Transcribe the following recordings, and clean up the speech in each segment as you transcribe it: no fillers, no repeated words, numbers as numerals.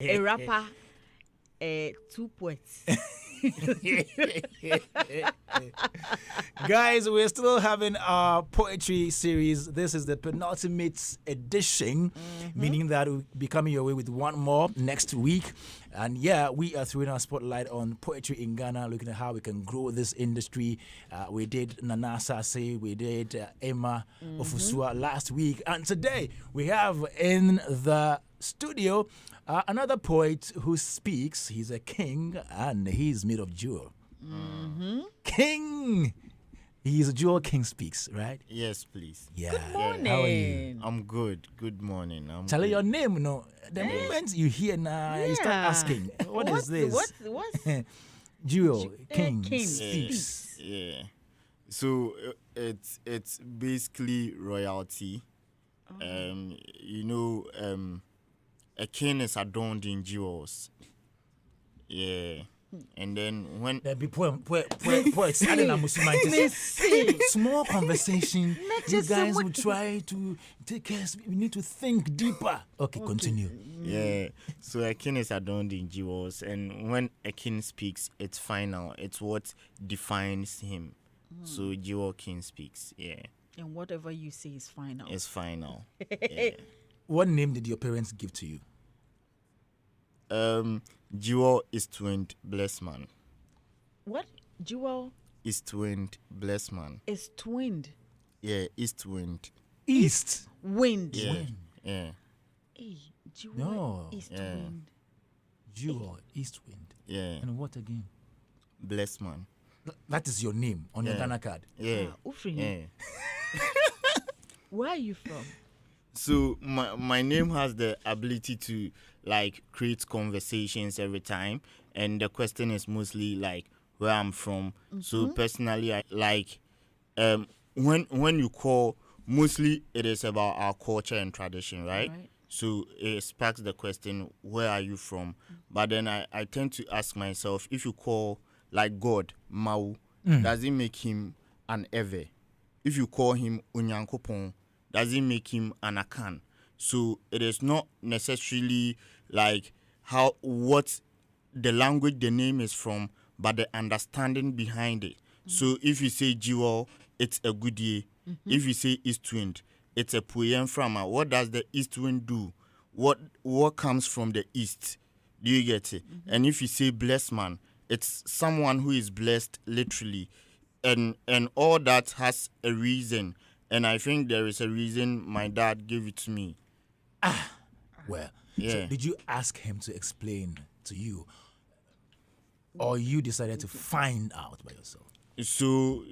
A rapper, 2 poets. Guys, we're still having our poetry series. This is the penultimate edition, meaning that we'll be coming your way with one more next week. And yeah, we are throwing our spotlight on poetry in Ghana, looking at how we can grow this industry. We did Nana Sase, we did Emma Ofusua last week. And today we have in the studio another poet who speaks. He's a king and he's made of jewel. King! He's a jewel king speaks, right? Yes, please. Yeah. Good morning. How are you? I'm good. Good morning. Tell your name, no. The moment you hear now, you start asking, what is this? What's Jewel King King speaks. Yeah. So it's basically royalty. A king is adorned in jewels. Yeah. And then when There be poets, small conversation, you guys will try to take us. We need to think deeper. Okay, continue. yeah, so a king is adorned in jewels, and when a king speaks, it's final. It's what defines him. So jewel king speaks. Yeah, And whatever you say is final. it's final. Yeah. What name did your parents give to you? Jewel is twinned Blessman. What? Jewel Is twinned Blessman. is twinned. Yeah, is twinned. East. Wind. Yeah, yeah, Hey, Jewel No. is Yeah. twinned. Jewel, East Wind. yeah. And what again? Blessman. That is your name on your Yeah. Ghana card. Yeah, Ufrini. yeah. Where are you from? So my name has the ability to like create conversations every time, and the question is mostly like where I'm from. So personally, I like when you call, mostly it is about our culture and tradition, right? Right. So it sparks the question, where are you from? But then I tend to ask myself, if you call like God Mau, does it make him an Ewe? If you call him Unyankopon, does it make him an Akan? So it is not necessarily like what the language the name is from, but the understanding behind it. So if you say Jewel, it's a good year. If you say East Wind, it's a poem from what does the East Wind do? What comes from the east? Do you get it? And if you say blessed man, it's someone who is blessed literally. And all that has a reason. And I think there is a reason my dad gave it to me. Well, Yeah. so did you ask him to explain to you, or you decided to find out by yourself? So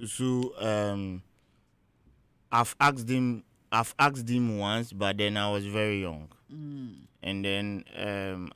I've asked him once, but then I was very young. And then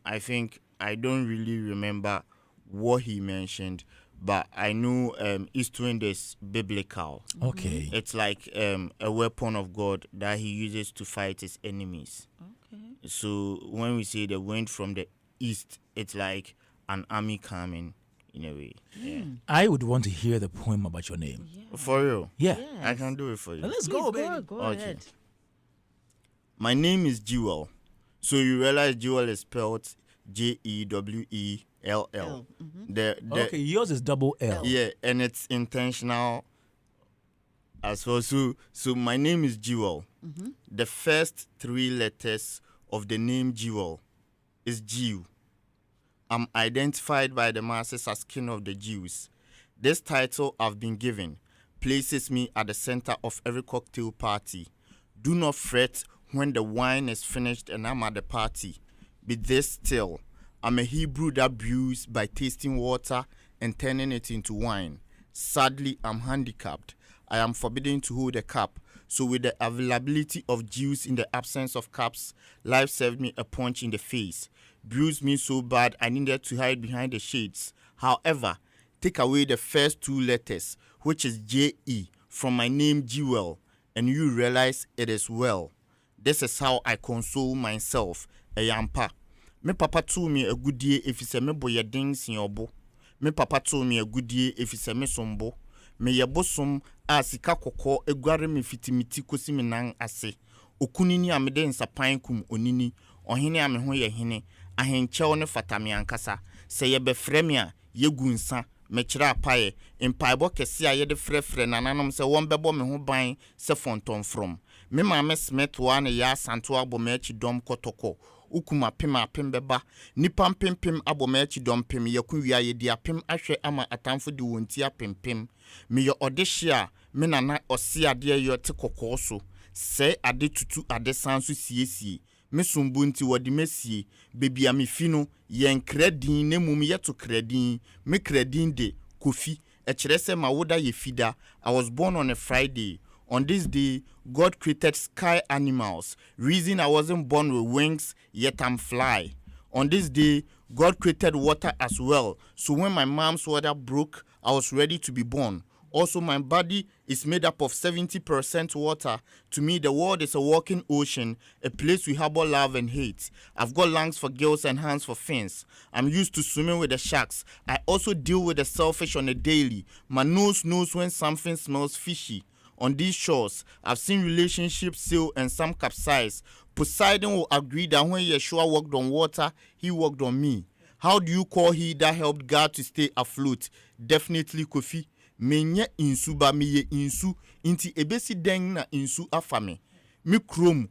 I think I don't really remember what he mentioned, but I know East Wind is biblical. Okay. It's like a weapon of God that he uses to fight his enemies. Okay. So when we say the wind from the east, it's like an army coming in a way. Yeah. I would want to hear the poem about your name. For real. Yeah. I can do it for you. Let's Please go, baby. Go Okay. ahead. My name is Jewell. So you realize Jewell is spelled Jewell. Okay, yours is double L. Yeah, and it's intentional as well. So my name is Jewell. The first 3 letters of the name Jewell is Jew. I'm identified by the masses as King of the Jews. This title I've been given places me at the center of every cocktail party. Do not fret when the wine is finished and I'm at the party. Be this still. I'm a Hebrew that brews by tasting water and turning it into wine. Sadly, I'm handicapped. I am forbidden to hold a cup. So with the availability of juice in the absence of cups, life served me a punch in the face. Bruised me so bad I needed to hide behind the shades. However, take away the first 2 letters, which is J-E, from my name Jewell, and you realize it is well. This is how I console myself, a yampa. Me papa told me a good day if it's a me boy dings in your bo. Me papa told me a good day if it's a me sombo. Me ye bosom a sika koko egware me fitimiti kosi me nan ase. Okunini amede nsapan kum onini. Ohene ame ho ye hene. ahenkyɛw ne fatame ankasa sɛ yɛbɛfrɛ me a yɛgu nsa mɛkyerɛ apae mpaebɔ kɛse a yɛde frɛfrɛ nananom sɛ wɔn bɛbɔ me ho ban sɛ fɔntɔn from me maame Smith wa ne ya santo abɔ me akyi dɔm kɔtɔkɔ ukuma pem apem bɛba nipa mpempem abɔ me akyi dɔm pem yɛku wia yɛdi apem ahwɛ ama atamfo de wɔn ti apempem me yɛ ɔdehye a me nana ɔse adeɛ yɛ te kɔkɔɔ so sɛ ade tutu ade san so siesie me sumbu nti wɔde mesie bebi a me fi no yɛn kradin ne mum yɛto kradin me kradin de kofi ɛkyerɛ sɛ ma woda yɛ fida. I was born on a Friday. On this day, God created sky animals. Reason I wasn't born with wings, yet I'm fly. On this day, God created water as well. So when my mom's water broke, I was ready to be born. Also, my body is made up of 70% water. To me, the world is a walking ocean, a place we harbor love and hate. I've got lungs for girls and hands for fins. I'm used to swimming with the sharks. I also deal with the selfish on a daily. My nose knows when something smells fishy. On these shores, I've seen relationships sail and some capsize. Poseidon will agree that when Yeshua walked on water, he walked on me. How do you call he that helped God to stay afloat? Definitely Kofi. Menye insu ba miye insu inti ebesi den na insu afame. Mi krom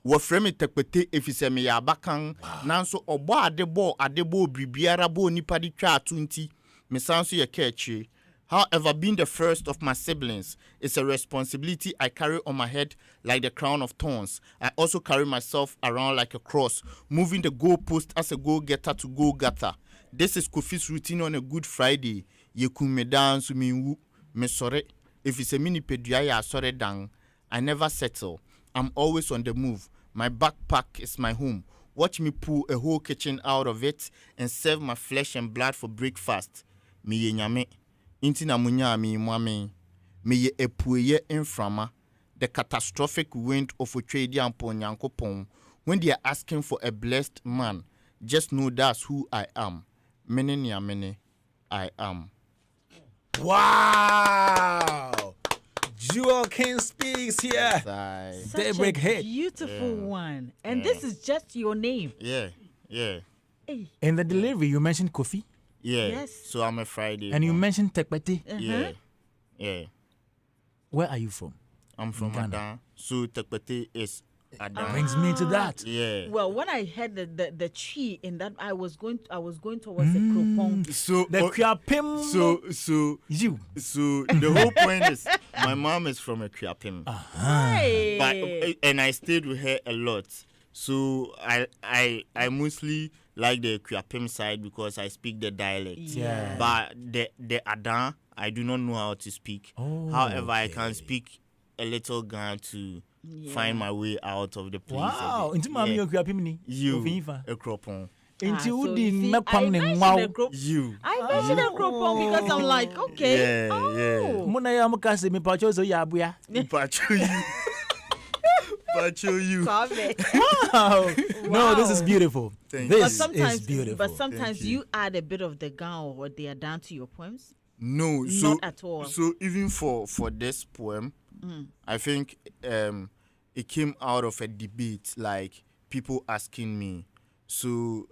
wofre me tekpete efise me ya abakan nanso obo adebo bribiara bo nipa di twa atu nti me sanso ye kechi. However, being the first of my siblings is a responsibility I carry on my head like the crown of thorns. I also carry myself around like a cross, moving the goalpost as a goal-getter to goal-getter. This is Kofi's routine on a Good Friday. Yekum me dance me wu me sore. If it's a mini pedua ya sore dang, I never settle. I'm always on the move. My backpack is my home. Watch me pull a whole kitchen out of it and serve my flesh and blood for breakfast. Me ye nyame. Inti na munya mi mwame. Me ye epuye inframa. The catastrophic wind of Otredi and Ponyankopon. When they are asking for a blessed man, just know that's who I am. Mene niya mene, I am. Wow! Jewell King speaks here. Such Daybreak a Hitz. beautiful one. And this is just your name. Yeah. Hey. In the delivery, you mentioned Kofi. Yeah. Yes. So I'm a Friday. And you mentioned Tekpete. Yeah. Where are you from? I'm from Ghana. Adan. So Tekpete is Adan. Brings me to that. Yeah. Well, when I heard the tree in that, I was going towards the Kropong. So The Kriapim. so You. the whole point is my mom is from a Kriapim. Hey. But and I stayed with her a lot. So I mostly like the Kriapim side because I speak the dialect. Yeah. But the Adan, I do not know how to speak. Oh, However, I can speak a little Ghana to find my way out of the place. Wow. Into mami yo Kriapim ni. You Ofinfa. a Kropon. Into so udi you see, mekwam ne I ngwaw. mentioned the You. I mentioned a Kropong because I'm like, okay. Yeah. Muna ya mukase me pacho so ya abuya. Pacho you. Pacho you. Wow. No, this is beautiful. Thank This you. is beautiful. But sometimes Thank you. you add a bit of the gown or they are down to your poems. No, so Not at all. So even for this poem, I think it came out of a debate, like people asking me. So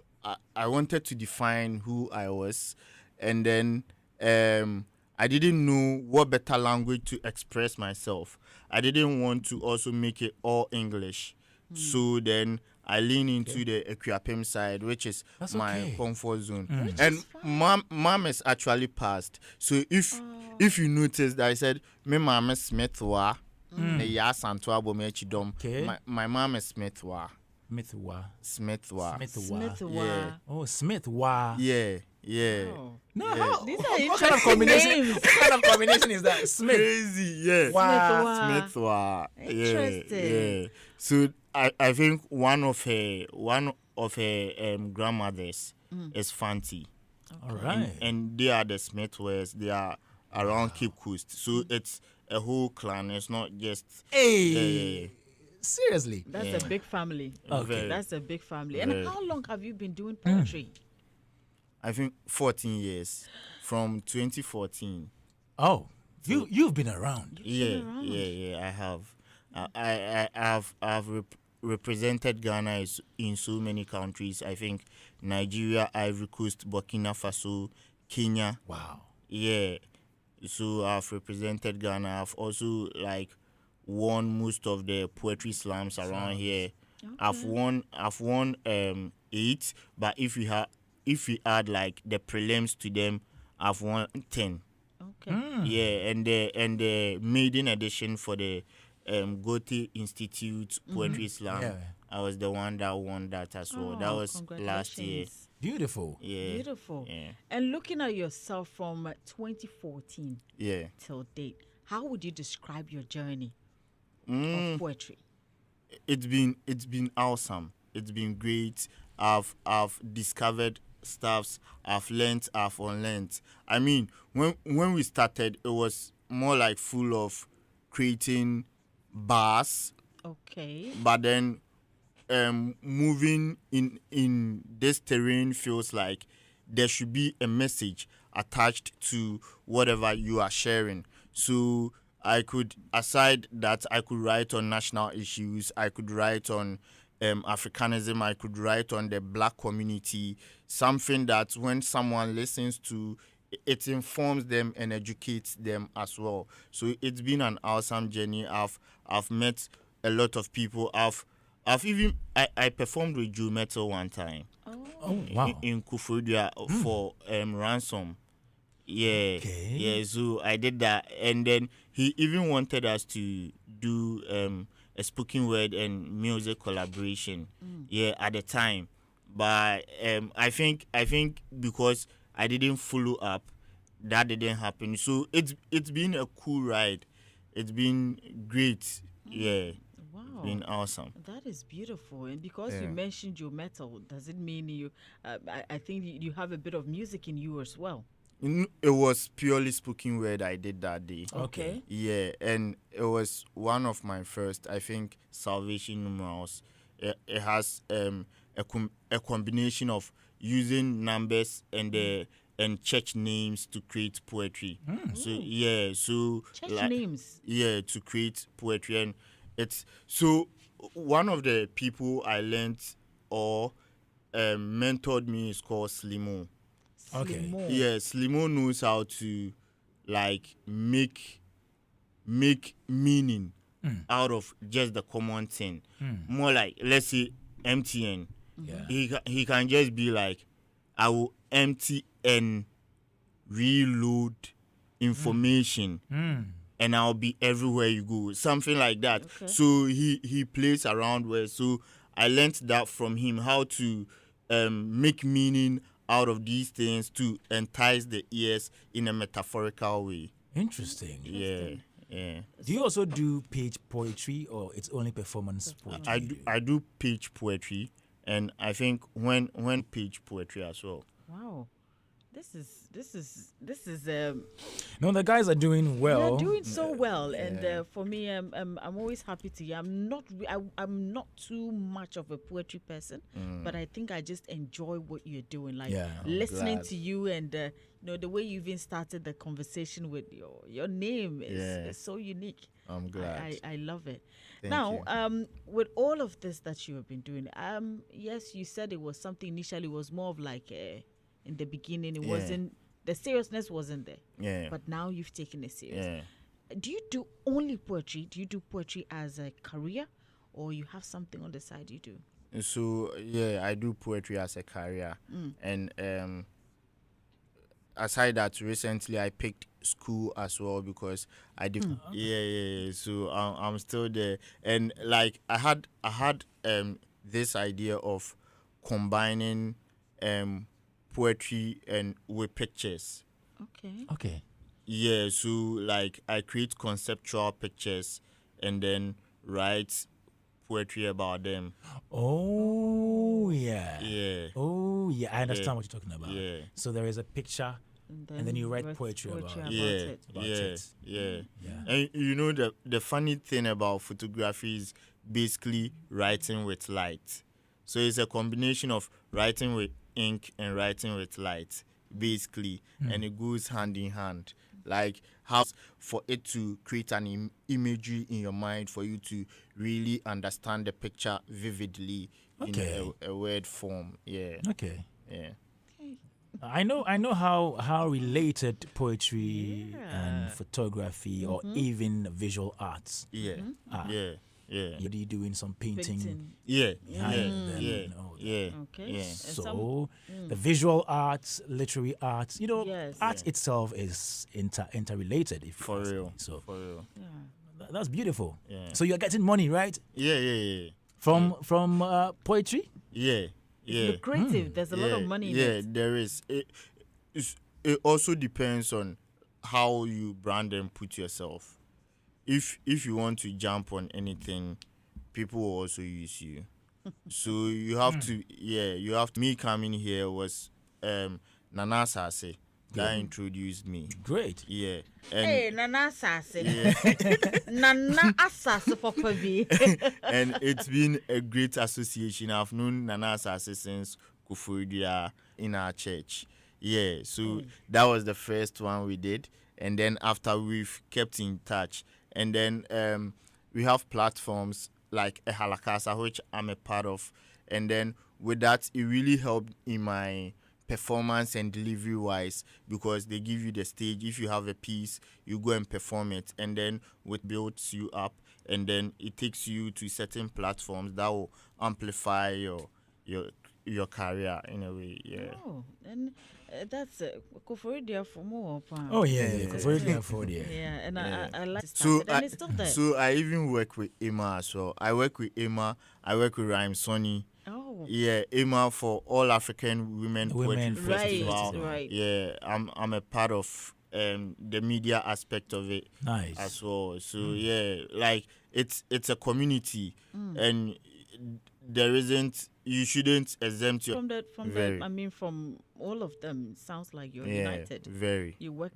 I wanted to define who I was, and then I didn't know what better language to express myself. I didn't want to also make it all English. So then I lean into the Equiapem side, which is my comfort zone. And mom is actually passed. So if you notice that I said, me mom is Smith wa, ya santua bo me chidom. My mom is Smith wa. Smith wa. Yeah. Oh, Smith. Wow. Yeah. Oh. No, Yeah. how? These are What kind of interesting combination? names. What kind of combination is that? Smith. Crazy, yeah. Wow. Smith wa. Interesting. Yeah. So I think one of her grandmothers is Fanti. All right. And they are the Smithwares. They are around Cape Coast. So it's a whole clan. It's not just Hey. Seriously. That's a big family. Okay. That's a big family. Very. And how long have you been doing poetry? I think 14 years from 2014. Oh, you've been around. Yeah, I have. represented Ghana in so many countries. I think Nigeria, Ivory Coast, Burkina Faso, Kenya. Wow. Yeah. So I've represented Ghana. I've also like won most of the poetry slams around here. Okay. I've won 8, but if we add like the prelims to them, I've won 10. Okay. Yeah, and the maiden edition for the Goethe Institute Poetry Slam, Yeah. I was the one that won that as well. That was last year. Congratulations. Beautiful. Yeah. Beautiful. Yeah. And looking at yourself from 2014 Yeah. till date, how would you describe your journey Mm. of poetry? It's been awesome. It's been great. I've discovered stuffs. I've learnt. I've unlearned. I mean, when we started, it was more like full of creating bars, Okay. but then moving in this terrain feels like there should be a message attached to whatever you are sharing. So I could, aside that, I could write on national issues. I could write on Africanism. I could write on the black community. Something that when someone listens to, it informs them and educates them as well. So it's been an awesome journey. I've met a lot of people. I've even I performed with Jewell Metal one time Oh, wow. in Kufudia for ransom. Yeah, Okay. yeah. So I did that, and then he even wanted us to do a spoken word and music collaboration. Yeah, at the time, but I think because I didn't follow up, that didn't happen. So it's been a cool ride. It's been great. Yeah, Wow. been awesome. That is beautiful. And because you Yeah. mentioned your metal, does it mean you, I think you have a bit of music in you as well? It was purely spoken word I did that day. Okay. Yeah, and it was one of my first, I think, Salvation numerals. It has a combination of using numbers and church names to create poetry. So yeah, so Church names. yeah, to create poetry. And it's so one of the people I learned or mentored me is called Slimo. Okay. Slimo. Yeah, Slimo knows how to like make meaning out of just the common thing. More like, let's say MTN. Yeah. He can just be like, I will empty and reload information and I'll be everywhere you go. Something like that. Okay. So he plays around with. So I learned that from him, how to make meaning out of these things to entice the ears in a metaphorical way. Interesting. Yeah, yeah. Do you also do page poetry or it's only performance poetry? I do page poetry, and I think when page poetry as well. Wow. This is No, the guys are doing well. You're doing so well, and for me, I'm always happy to hear. I'm not too much of a poetry person, but I think I just enjoy what you're doing. Like Yeah, I'm listening glad. to you, and the way you even started the conversation with your name is so unique. I'm glad. I love it. Thank Now, you. with all of this that you have been doing, yes, you said it was something initially was more of like in the beginning, it Yeah. wasn't, the seriousness wasn't there. Yeah. But now you've taken it serious. Yeah. Do you do only poetry? Do you do poetry as a career, or you have something on the side you do? So yeah, I do poetry as a career, and aside that, recently I picked school as well because I did. Yeah. So I'm still there, and like I had this idea of combining poetry and with pictures. Okay. Okay. Yeah, so like I create conceptual pictures and then write poetry about them. Oh, yeah. Yeah. Oh, yeah. I understand what you're talking about. Yeah. So there is a picture and then you write poetry about it. Yeah, it. About yeah, it. yeah. Yeah. And you know the funny thing about photography is basically writing with light. So it's a combination of writing with ink and writing with light, basically, and it goes hand in hand. like how for it to create an imagery in your mind for you to really understand the picture vividly in a word form. Yeah. Okay. Yeah. I know how related poetry and photography or even visual arts. Yeah. are. Yeah. Yeah. You're doing some painting. Yeah. behind them Yeah. and all that. Yeah. Okay. Yeah. So the visual arts, literary arts, Yes. art itself is interrelated. If you For ask real. me. So For real. that's beautiful. Yeah. So you're getting money, right? Yeah. From poetry? Yeah. Yeah. Lucrative. There's a lot of money in it. Yeah, there is. It also depends on how you brand and put yourself. If you want to jump on anything, people will also use you. So you have to. Yeah, you have to. Me coming here was Nana Sase that introduced me. Great. Yeah. Hey, Nana Asase. Nana Asase Papa V. And it's been a great association. I've known Nana Asase since Kufuria in our church. Yeah, so that was the first one we did. And then after we've kept in touch. And then we have platforms like a Halakasa, which I'm a part of. And then with that, it really helped in my performance and delivery wise, because they give you the stage. If you have a piece, you go and perform it, and then it builds you up, and then it takes you to certain platforms that will amplify your career in a way. Yeah. Oh, and that's Koforidia for more. Oh yeah. For Yeah, and I like to So start it, and it's still there. So I even work with Emma as well. I work with Emma. I work with Rhyme Sonny. Oh. Yeah, Emma for All African Women Poetry Festival. Right. Yeah, I'm a part of the media aspect of it Nice. as well. So yeah, like it's a community, and there isn't. You shouldn't exempt your from all of them. It sounds like you're yeah, united. Very. You work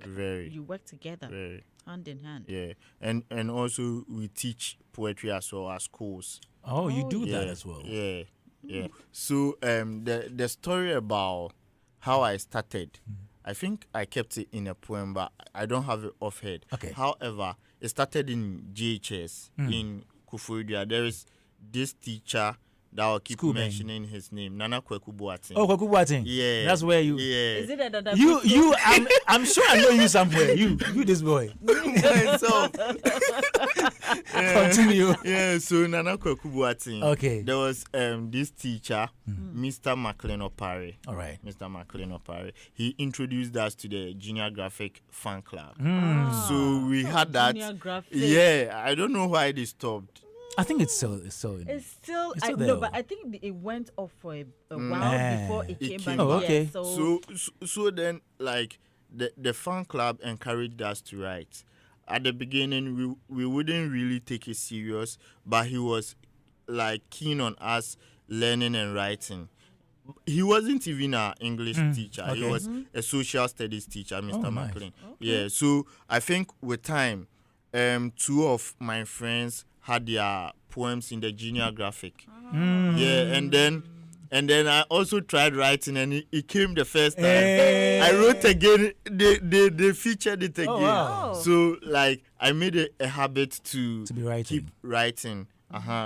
together, Very. hand in hand. Yeah, and also we teach poetry as well as schools. Oh, you do Yeah, that as well. Yeah, yeah. So the story about how I started, I think I kept it in a poem, but I don't have it off head. Okay. However, it started in JHS in Kufuria. There is this teacher that I'll keep mentioning his name, Nana Kweku Boateng. Oh, Kweku Boateng. Yeah. That's where you. Yeah. Is it that You. I'm sure I know you somewhere. You this boy. So, Continue. Yeah, so Nana Kweku Boateng. Okay. There was this teacher, Mr. McLean Opare. All right. Mr. McLean Opare. He introduced us to the Junior Graphic fan club. So we had that. Junior Graphic. Yeah, I don't know why they stopped. I think it's still. It's still there. no, but I think it went off for a while before it came back. Oh, okay. Yeah, So then, like, the fan club encouraged us to write. At the beginning, we wouldn't really take it serious, but he was, like, keen on us learning and writing. He wasn't even an English teacher. Okay. He was a social studies teacher, Mr. nice. McLean. Okay. Yeah, so I think with time, two of my friends had their poems in the Junior Graphic. Yeah, and then I also tried writing, and it came the first time. Hey. I wrote again. They featured it again. Oh, wow. So like I made it a habit to be writing. keep writing.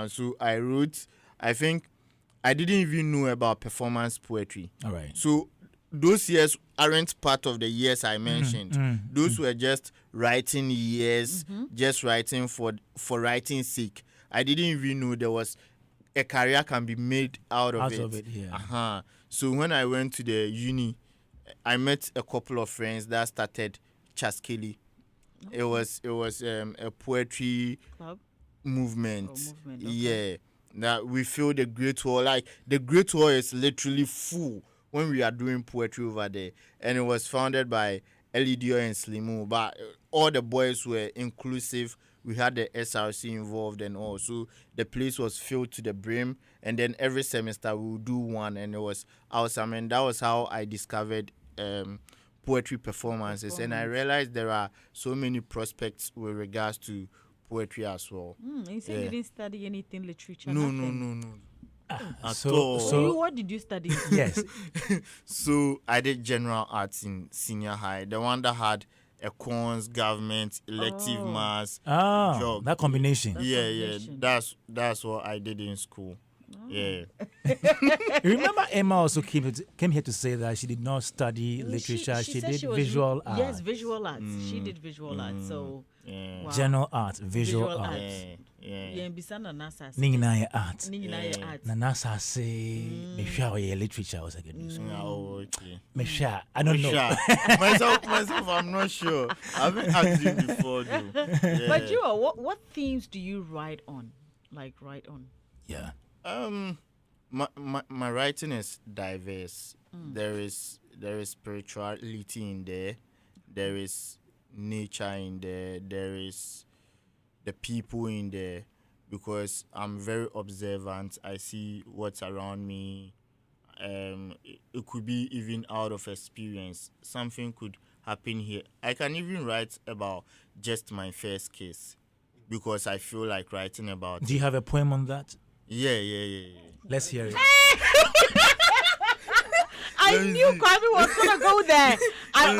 So I wrote. I think I didn't even know about performance poetry. All right. So those years aren't part of the years I mentioned. Those were just writing years, just writing for writing's sake. I didn't even know there was a career can be made out of it. Yeah. So when I went to the uni, I met a couple of friends that started Chaskeli. It was a poetry Club? movement. Okay. Yeah. That we feel the Great Hall. Like the Great Hall is literally full when we are doing poetry over there. And it was founded by Elidio and Slimu. But all the boys were inclusive. We had the SRC involved and all. So the place was filled to the brim. And then every semester we would do one, and it was awesome. And that was how I discovered poetry performances. And I realized there are so many prospects with regards to poetry as well. You said you didn't study anything literature? No. So what did you study? yes. So I did general arts in senior high. The one that had econs, government, elective maths, Ah, that combination. That's what I did in school. Yeah. Remember, Emma also came here to say that she did not study literature. She did visual arts. Yes, visual arts. She did visual arts. So, wow. General arts, visual arts. Yeah, Bisana Nasa. Ninginaya arts. Ninginaya arts. Nasa say, Mesha literature was a good news. Okay. Mesha, I don't know. myself, I'm not sure. I've been asked you before, though. Yeah. But Jewell, what themes do you write on? Yeah. My writing is diverse. There is spirituality in there. There is nature in there. There is the people in there, because I'm very observant. I see what's around me. It could be even out of experience. Something could happen here. I can even write about just my first case, because I feel like writing about Do you have a poem on that? Yeah. Let's hear it. I knew Kwame was gonna go there. I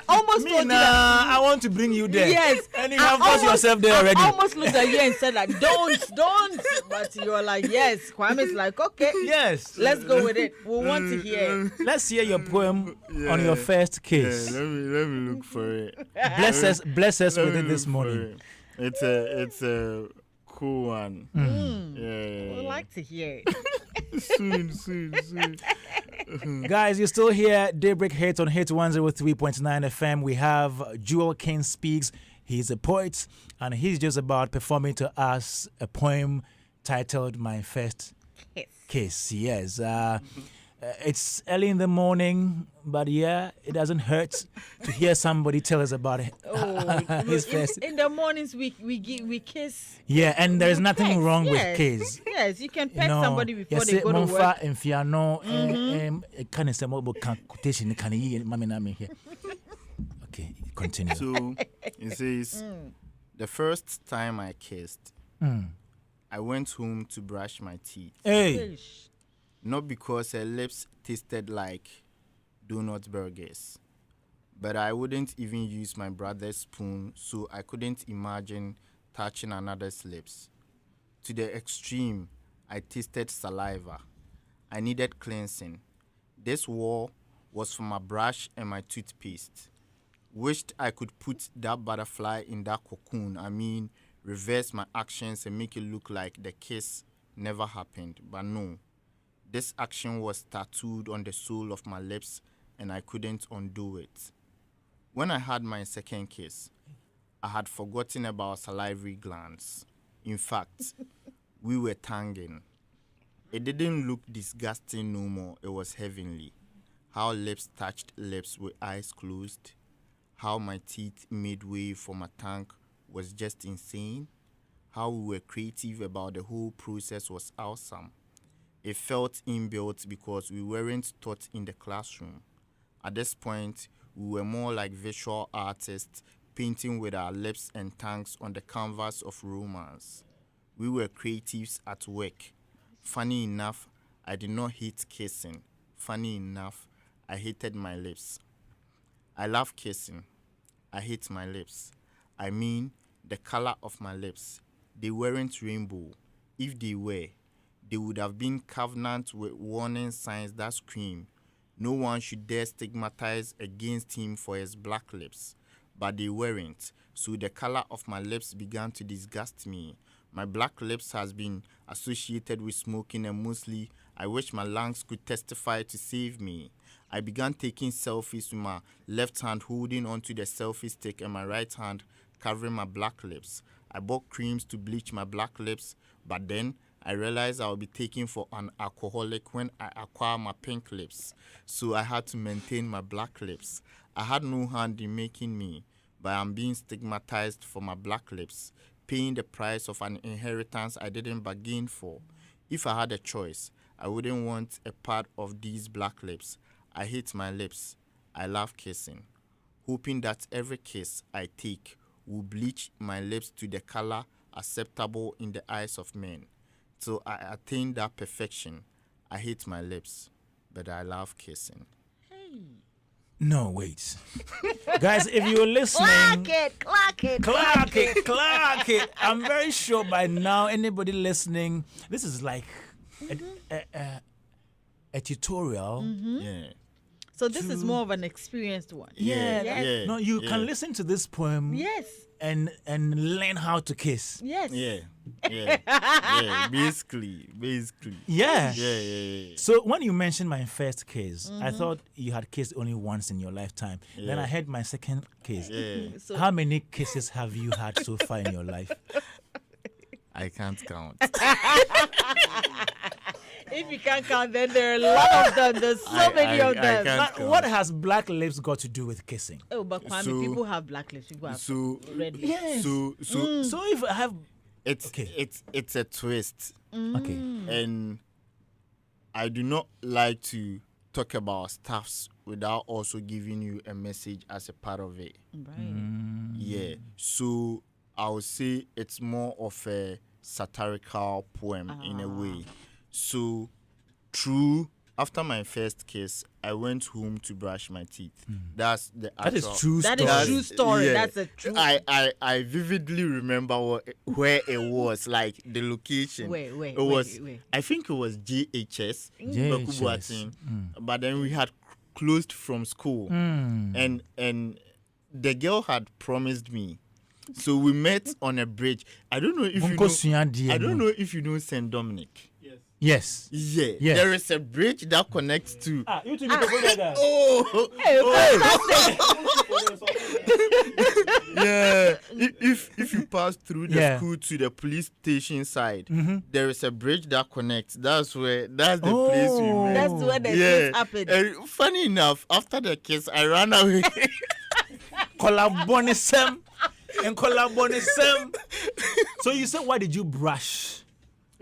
almost told you that. I want to bring you there. Yes, and you have got yourself there already. I almost looked at you and said like, don't. But you're like, yes. Kwame's like, okay, yes. Let's go with it. We want to hear it. Let's hear your poem on your first case. Let me look for it. Bless us with it this morning. It's a cool one. Yeah. We'd like to hear it. Soon. Guys, you're still here. Daybreak Hitz on Hitz 103.9 FM. We have Jewell King Speaks. He's a poet, and he's just about performing to us a poem titled My First Kiss. Yes. It's early in the morning, but yeah, it doesn't hurt to hear somebody tell us about it. His first. In the mornings, we kiss. Yeah, and there's nothing wrong with kiss. Yes, you can pet somebody before they go to work. Okay, continue. So it says, the first time I kissed, I went home to brush my teeth. Hey. Not because her lips tasted like donut burgers, but I wouldn't even use my brother's spoon, so I couldn't imagine touching another's lips. To the extreme, I tasted saliva. I needed cleansing. This war was for my brush and my toothpaste. Wished I could put that butterfly in that cocoon. Reverse my actions and make it look like the kiss never happened, but no. This action was tattooed on the sole of my lips, and I couldn't undo it. When I had my second kiss, I had forgotten about salivary glands. In fact, we were tangling. It didn't look disgusting no more. It was heavenly. How lips touched lips with eyes closed. How my teeth made way for my tongue was just insane. How we were creative about the whole process was awesome. It felt inbuilt because we weren't taught in the classroom. At this point, we were more like visual artists painting with our lips and tongues on the canvas of romance. We were creatives at work. Funny enough, I did not hate kissing. Funny enough, I hated my lips. I love kissing. I hate my lips. The color of my lips. They weren't rainbow. If they were, they would have been covenant with warning signs that scream, no one should dare stigmatize against him for his black lips. But they weren't, so the color of my lips began to disgust me. My black lips has been associated with smoking, and mostly I wish my lungs could testify to save me. I began taking selfies with my left hand holding onto the selfie stick and my right hand covering my black lips. I bought creams to bleach my black lips, but then I realized I would be taken for an alcoholic when I acquire my pink lips, so I had to maintain my black lips. I had no hand in making me, but I'm being stigmatized for my black lips, paying the price of an inheritance I didn't bargain for. If I had a choice, I wouldn't want a part of these black lips. I hate my lips. I love kissing, hoping that every kiss I take will bleach my lips to the color acceptable in the eyes of men. Till I attain that perfection, I hate my lips, but I love kissing. Hey. No, wait. Guys, if you're listening, Clock it. I'm very sure by now, anybody listening, this is like a tutorial. Yeah. So this is more of an experienced one. Yeah. Yeah. No, you can listen to this poem Yes. and learn how to kiss. Yes. Yeah. Yeah. Basically. Yeah. Yeah. So when you mentioned my first kiss, I thought you had kissed only once in your lifetime. Then I heard my second kiss. Yeah. So How many kisses have you had so far in your life? I can't count. if you can't count, then there are a lot of them. There's so many of them. can't But what has black lips got to do with kissing? Oh, but Kwame, So- people have black lips. People have So red lips. Yes. so So if I have it's Okay. it's a twist, okay, and I do not like to talk about stuffs without also giving you a message as a part of it. Right. Yeah. So I would say it's more of a satirical poem in a way. So after my first kiss, I went home to brush my teeth. That's the that is actual- true That story. is true story. Yeah. That's a true. I vividly remember where it was, like the location. Wait. I think it was JHS, JHS. Bakubuatin, but then we had closed from school, and the girl had promised me. So we met on a bridge. I don't know if you know St. Dominic. Yes. Yeah. Yes. There is a bridge that connects to. You two need to go there. Oh, yeah. If you pass through the school to the police station side, there is a bridge that connects. That's the place we met. That's where the kiss happened. And funny enough, after the kiss, I ran away. Collabonism and collabonism. So you said, why did you brush?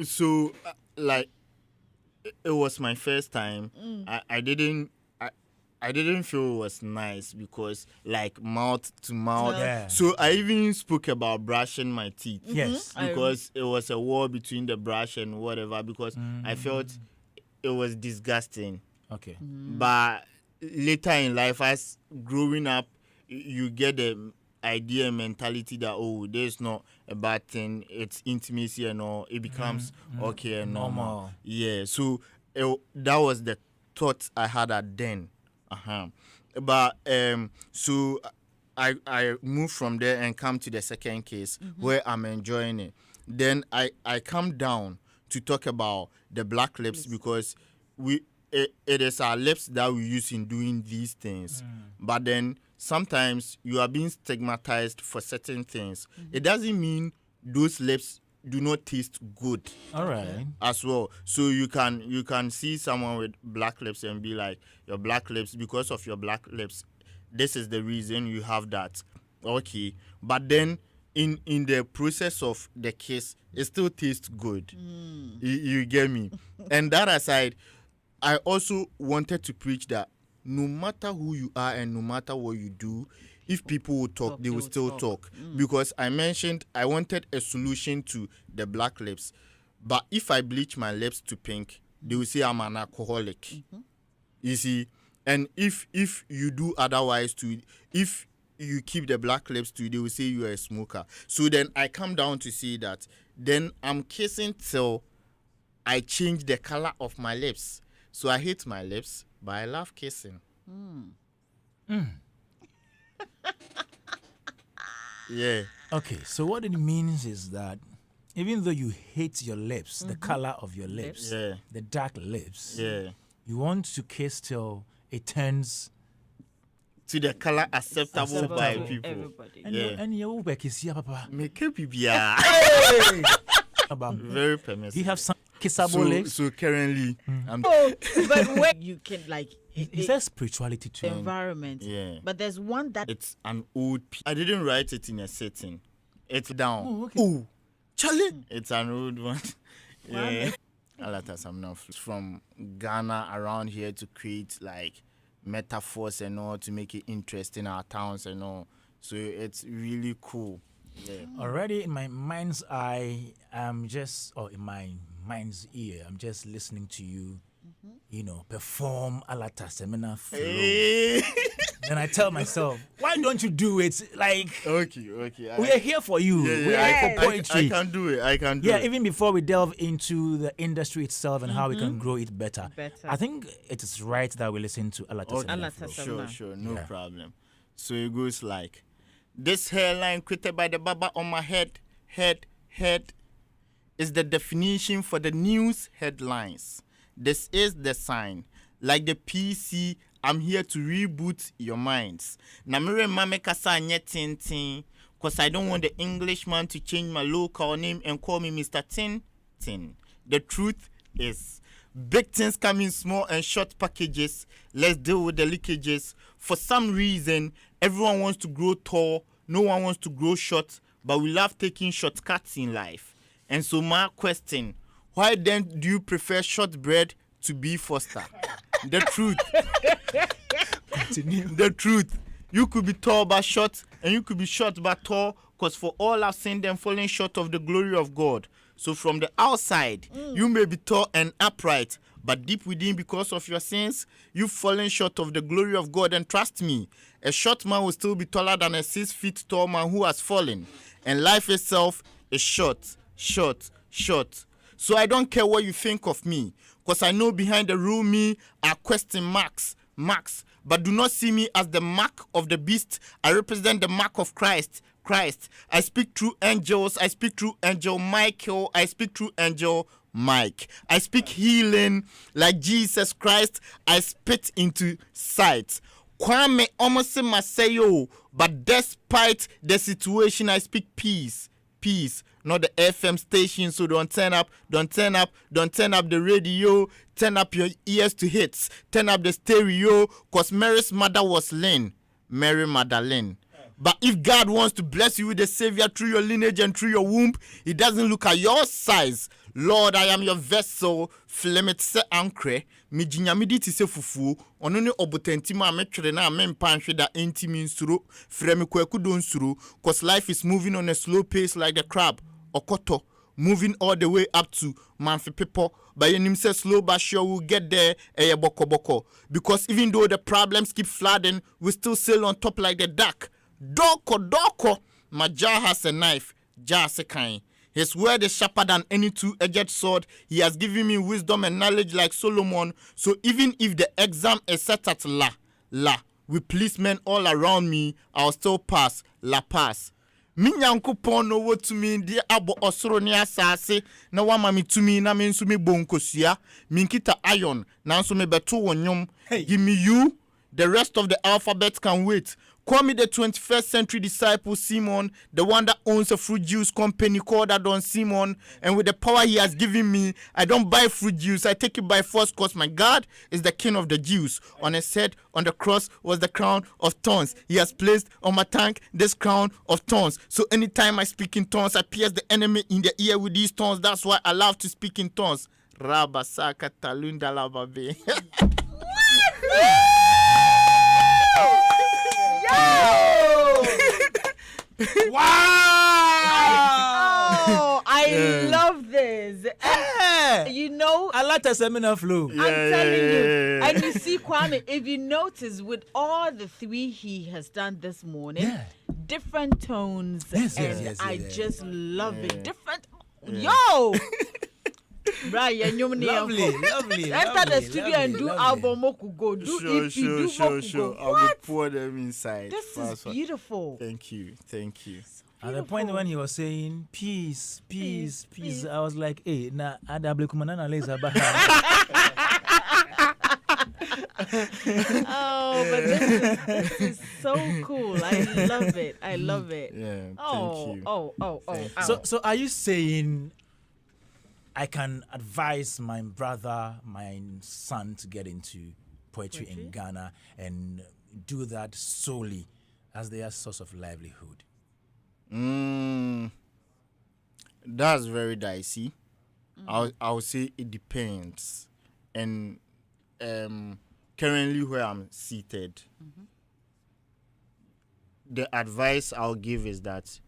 So, like, it was my first time. I didn't feel it was nice because, like, mouth to mouth. Yeah. So I even spoke about brushing my teeth. Yes. Because it was a war between the brush and whatever. Because I felt it was disgusting. Okay. But later in life, as growing up, you get the idea and mentality that there's not a bad thing, it's intimacy and all, it becomes okay and normal. Yeah, so that was the thought I had at then. But so I moved from there and come to the second case where I'm enjoying it. Then I come down to talk about the black lips because it is our lips that we use in doing these things. But then sometimes you are being stigmatized for certain things. It doesn't mean those lips do not taste good. All right. As well. So you can see someone with black lips and be like, your black lips, because of your black lips, this is the reason you have that. Okay. But then in the process of the kiss, it still tastes good. You get me? And that aside, I also wanted to preach that no matter who you are and no matter what you do, if people will talk, they will still talk. Because I mentioned I wanted a solution to the black lips. But if I bleach my lips to pink, they will say I'm an alcoholic. You see? And if you do otherwise too, if you keep the black lips too, they will say you are a smoker. So then I come down to see that. Then I'm kissing till I change the color of my lips. So I hate my lips, but I love kissing. Yeah. Okay, so what it means is that even though you hate your lips, the color of your lips, Yeah. the dark lips, Yeah. you want to kiss till it turns To the color acceptable by Acceptable. people. Everybody. and Yeah. you will kiss your papa. Make it bibia. About Very permissive. you have some kissable lips. So currently, I'm But when you can Is there spirituality to the it? environment. Yeah. But there's one that It's an old. I didn't write it in a setting. It's down. Oh, okay. Ooh, Charlie. It's an old one. Yeah. Alatas, I'm not from Ghana around here to create like metaphors and all to make it interesting, our towns and all. So it's really cool. Yeah. Already in my mind's eye, I'm just, or in my mind's ear, I'm just listening to you, perform Alata Seminar flow. Hey. And I tell myself, why don't you do it? Like, okay. we are here for you. We are here for poetry. I can do it. Yeah, even before we delve into the industry itself and how we can grow it better, I think it is right that we listen to Allah Tassamina. Sure, no problem. So it goes like, this hairline created by the baba on my head is the definition for the news headlines. This is the sign. Like the PC, I'm here to reboot your minds. Namire mame kasa nye tin, cause I don't want the Englishman to change my local name and call me Mr. Tin. The truth is, big things come in small and short packages. Let's deal with the leakages. For some reason, everyone wants to grow tall, no one wants to grow short, but we love taking shortcuts in life. And so my question, why then do you prefer shortbread to be Foster? The truth. The truth. You could be tall but short, and you could be short but tall, because for all I've seen them falling short of the glory of God. So from the outside, you may be tall and upright, but deep within, because of your sins, you've fallen short of the glory of God. And trust me, a short man will still be taller than a 6 feet tall man who has fallen. And life itself is short. So I don't care what you think of me, because I know behind the real me are question marks. But do not see me as the mark of the beast. I represent the mark of Christ. I speak through angels. I speak through angel Michael. I speak through angel Mike. I speak healing like Jesus Christ. I spit into sight. Kwame almost Masayo, but despite the situation, I speak peace. Not the FM station, so don't turn up the radio, turn up your ears to Hitz, turn up the stereo, cause Mary's mother was Mary Magdalene. But if God wants to bless you with the Savior through your lineage and through your womb, He doesn't look at your size. Lord, I am your vessel. Flemet se ankre. Mi jinyamidi ti se fufu. Onone obotenti ma metwere na mempanhwe da enti mi nsuro. Fremi kweku don nsuro. Cause life is moving on a slow pace like the crab. Okoto. Moving all the way up to Manfi people. But you say slow but sure we'll get there. Boko. Because even though the problems keep flooding, we still sail on top like the duck. Doko. My jar has a knife. Jar se kind. His word is sharper than any two-edged sword. He has given me wisdom and knowledge like Solomon. So even if the exam is set at la, with policemen all around me, I'll still pass. Minyankopon no wo to me de abo osoro ne asase na wama me to me na me nso me bonkosua minkita iron na nso me beto wonyom. Give me you. The rest of the alphabet can wait. Call me the 21st century disciple Simon, the one that owns a fruit juice company called Adon Simon. And with the power he has given me, I don't buy fruit juice. I take it by force because my God is the king of the Jews. On his head, on the cross, was the crown of thorns. He has placed on my tongue this crown of thorns. So anytime I speak in tongues, I pierce the enemy in the ear with these tongues. That's why I love to speak in tongues. Rabasaka talunda lababe. Wow! Oh, I love this. And, you know, I like the seminar flow. I'm telling you. And you see, Kwame, if you notice, with all the three he has done this morning, different tones, and I just love it. Different. Yo! Right, lovely. Enter the studio and do album go. Do EP, do vocal go. I will pour them inside. This is beautiful. Thank you. At the point when he was saying peace, I was like, hey, na adable kumanana leza baha. Oh, but this is so cool. I love it. Yeah. Oh, thank you. So are you saying I can advise my brother, my son to get into poetry in Ghana and do that solely as their source of livelihood? That's very dicey. I would say it depends. And currently where I'm seated, the advice I'll give is that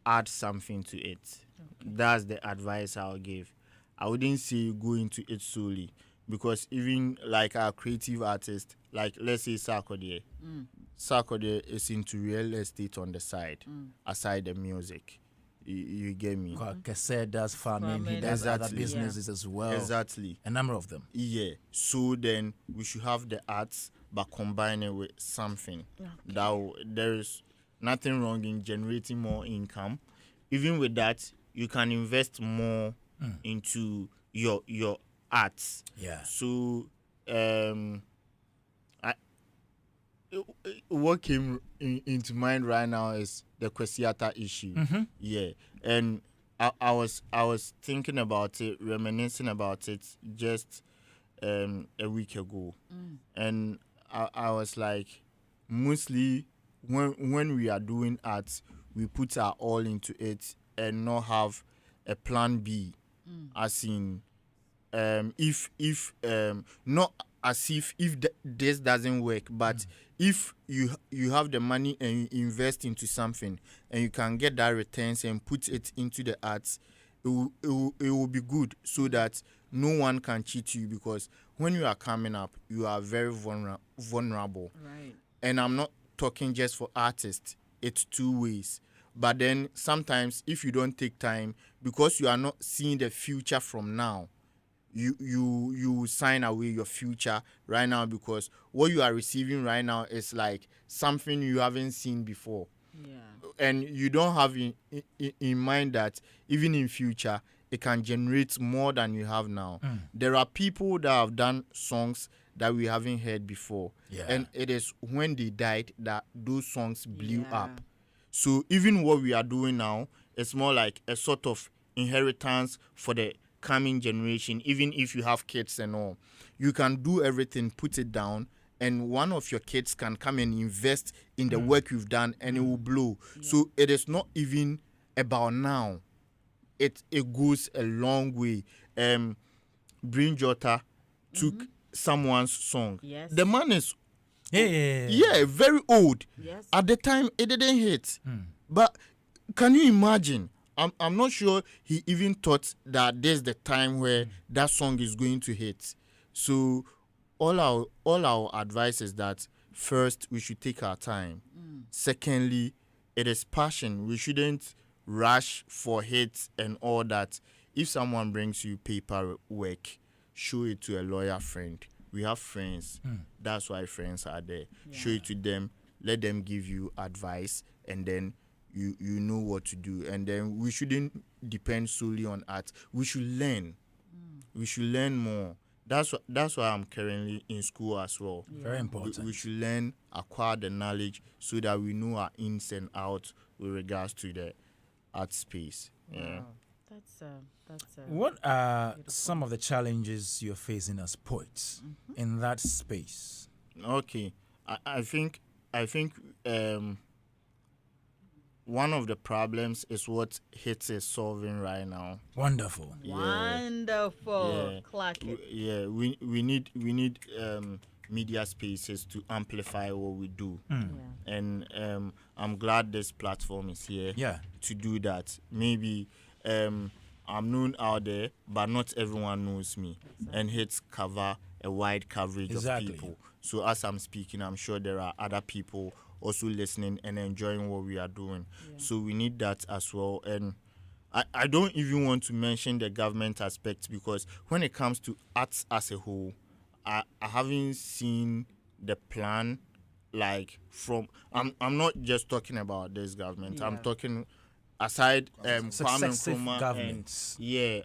add something to it. That's the advice I'll give. I wouldn't say go into it solely, because even like our creative artist, like let's say Sarkodie, Sarkodie is into real estate on the side, aside the music. You get me? Kese does farming, he does other businesses as well. Exactly. A number of them. Yeah. So then we should have the arts, but combine it with something. There is nothing wrong in generating more income. Even with that, you can invest more into your arts. Yeah. So what came into mind right now is the Kwesiata issue. Yeah, and I was thinking about it, reminiscing about it just a week ago, and I was like, mostly when we are doing art, we put our all into it and not have a plan B, as in if not as if this doesn't work, but if you have the money and you invest into something and you can get that returns and put it into the arts, it will be good, so that no one can cheat you, because when you are coming up, you are very vulnerable. Right. And I'm not talking just for artists, it's two ways. But then sometimes if you don't take time, because you are not seeing the future from now, you sign away your future right now, because what you are receiving right now is like something you haven't seen before. Yeah. And you don't have in mind that even in future it can generate more than you have now. There are people that have done songs that we haven't heard before, and it is when they died that those songs blew up. So even what we are doing now, it's more like a sort of inheritance for the coming generation. Even if you have kids and all, you can do everything, put it down, and one of your kids can come and invest in the work you've done, and it will blow. So it is not even about now. It goes a long way. Brin Jota took someone's song. Yes. The man is Yeah, very old. Yes. At the time, it didn't hit. But can you imagine? I'm not sure he even thought that there's the time where that song is going to hit. So all our advice is that first, we should take our time. Secondly, it is passion. We shouldn't rush for hits and all that. If someone brings you paperwork, show it to a lawyer friend. We have friends. That's why friends are there. Show it to them. Let them give you advice, and then you know what to do. And then we shouldn't depend solely on art. We should learn. We should learn more. That's why I'm currently in school as well. Very important. We should learn, acquire the knowledge, so that we know our ins and outs with regards to the art space. Yeah. Wow. That's What are some of the challenges you're facing as poets in that space? Okay, I think one of the problems is what Hitz is solving right now. Wonderful. wonderful. Clock it. We need media spaces to amplify what we do. And I'm glad this platform is here to do that. Maybe I'm known out there, but not everyone knows me. And Hitz cover a wide coverage of people. So as I'm speaking, I'm sure there are other people also listening and enjoying what we are doing. So we need that as well. And I don't even want to mention the government aspect, because when it comes to arts as a whole, I haven't seen the plan, like from I'm not just talking about this government. I'm talking aside Kwame Nkrumah governments.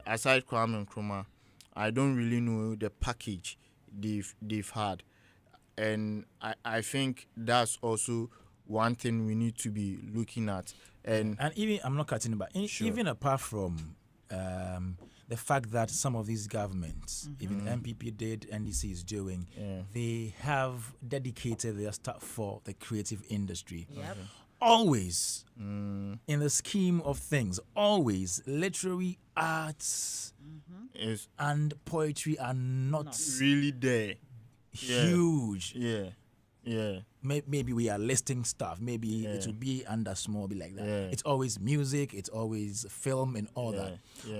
Aside Kwame Nkrumah, I don't really know the package they've had. And I think that's also one thing we need to be looking at. And even, I'm not cutting it, but even apart from the fact that some of these governments, even MPP did, NDC is doing, they have dedicated their stuff for the creative industry. Always, in the scheme of things, always literary arts and poetry are not really there. Huge. Yeah. Maybe we are listing stuff. Maybe it will be under small, be like that. It's always music, it's always film and all that.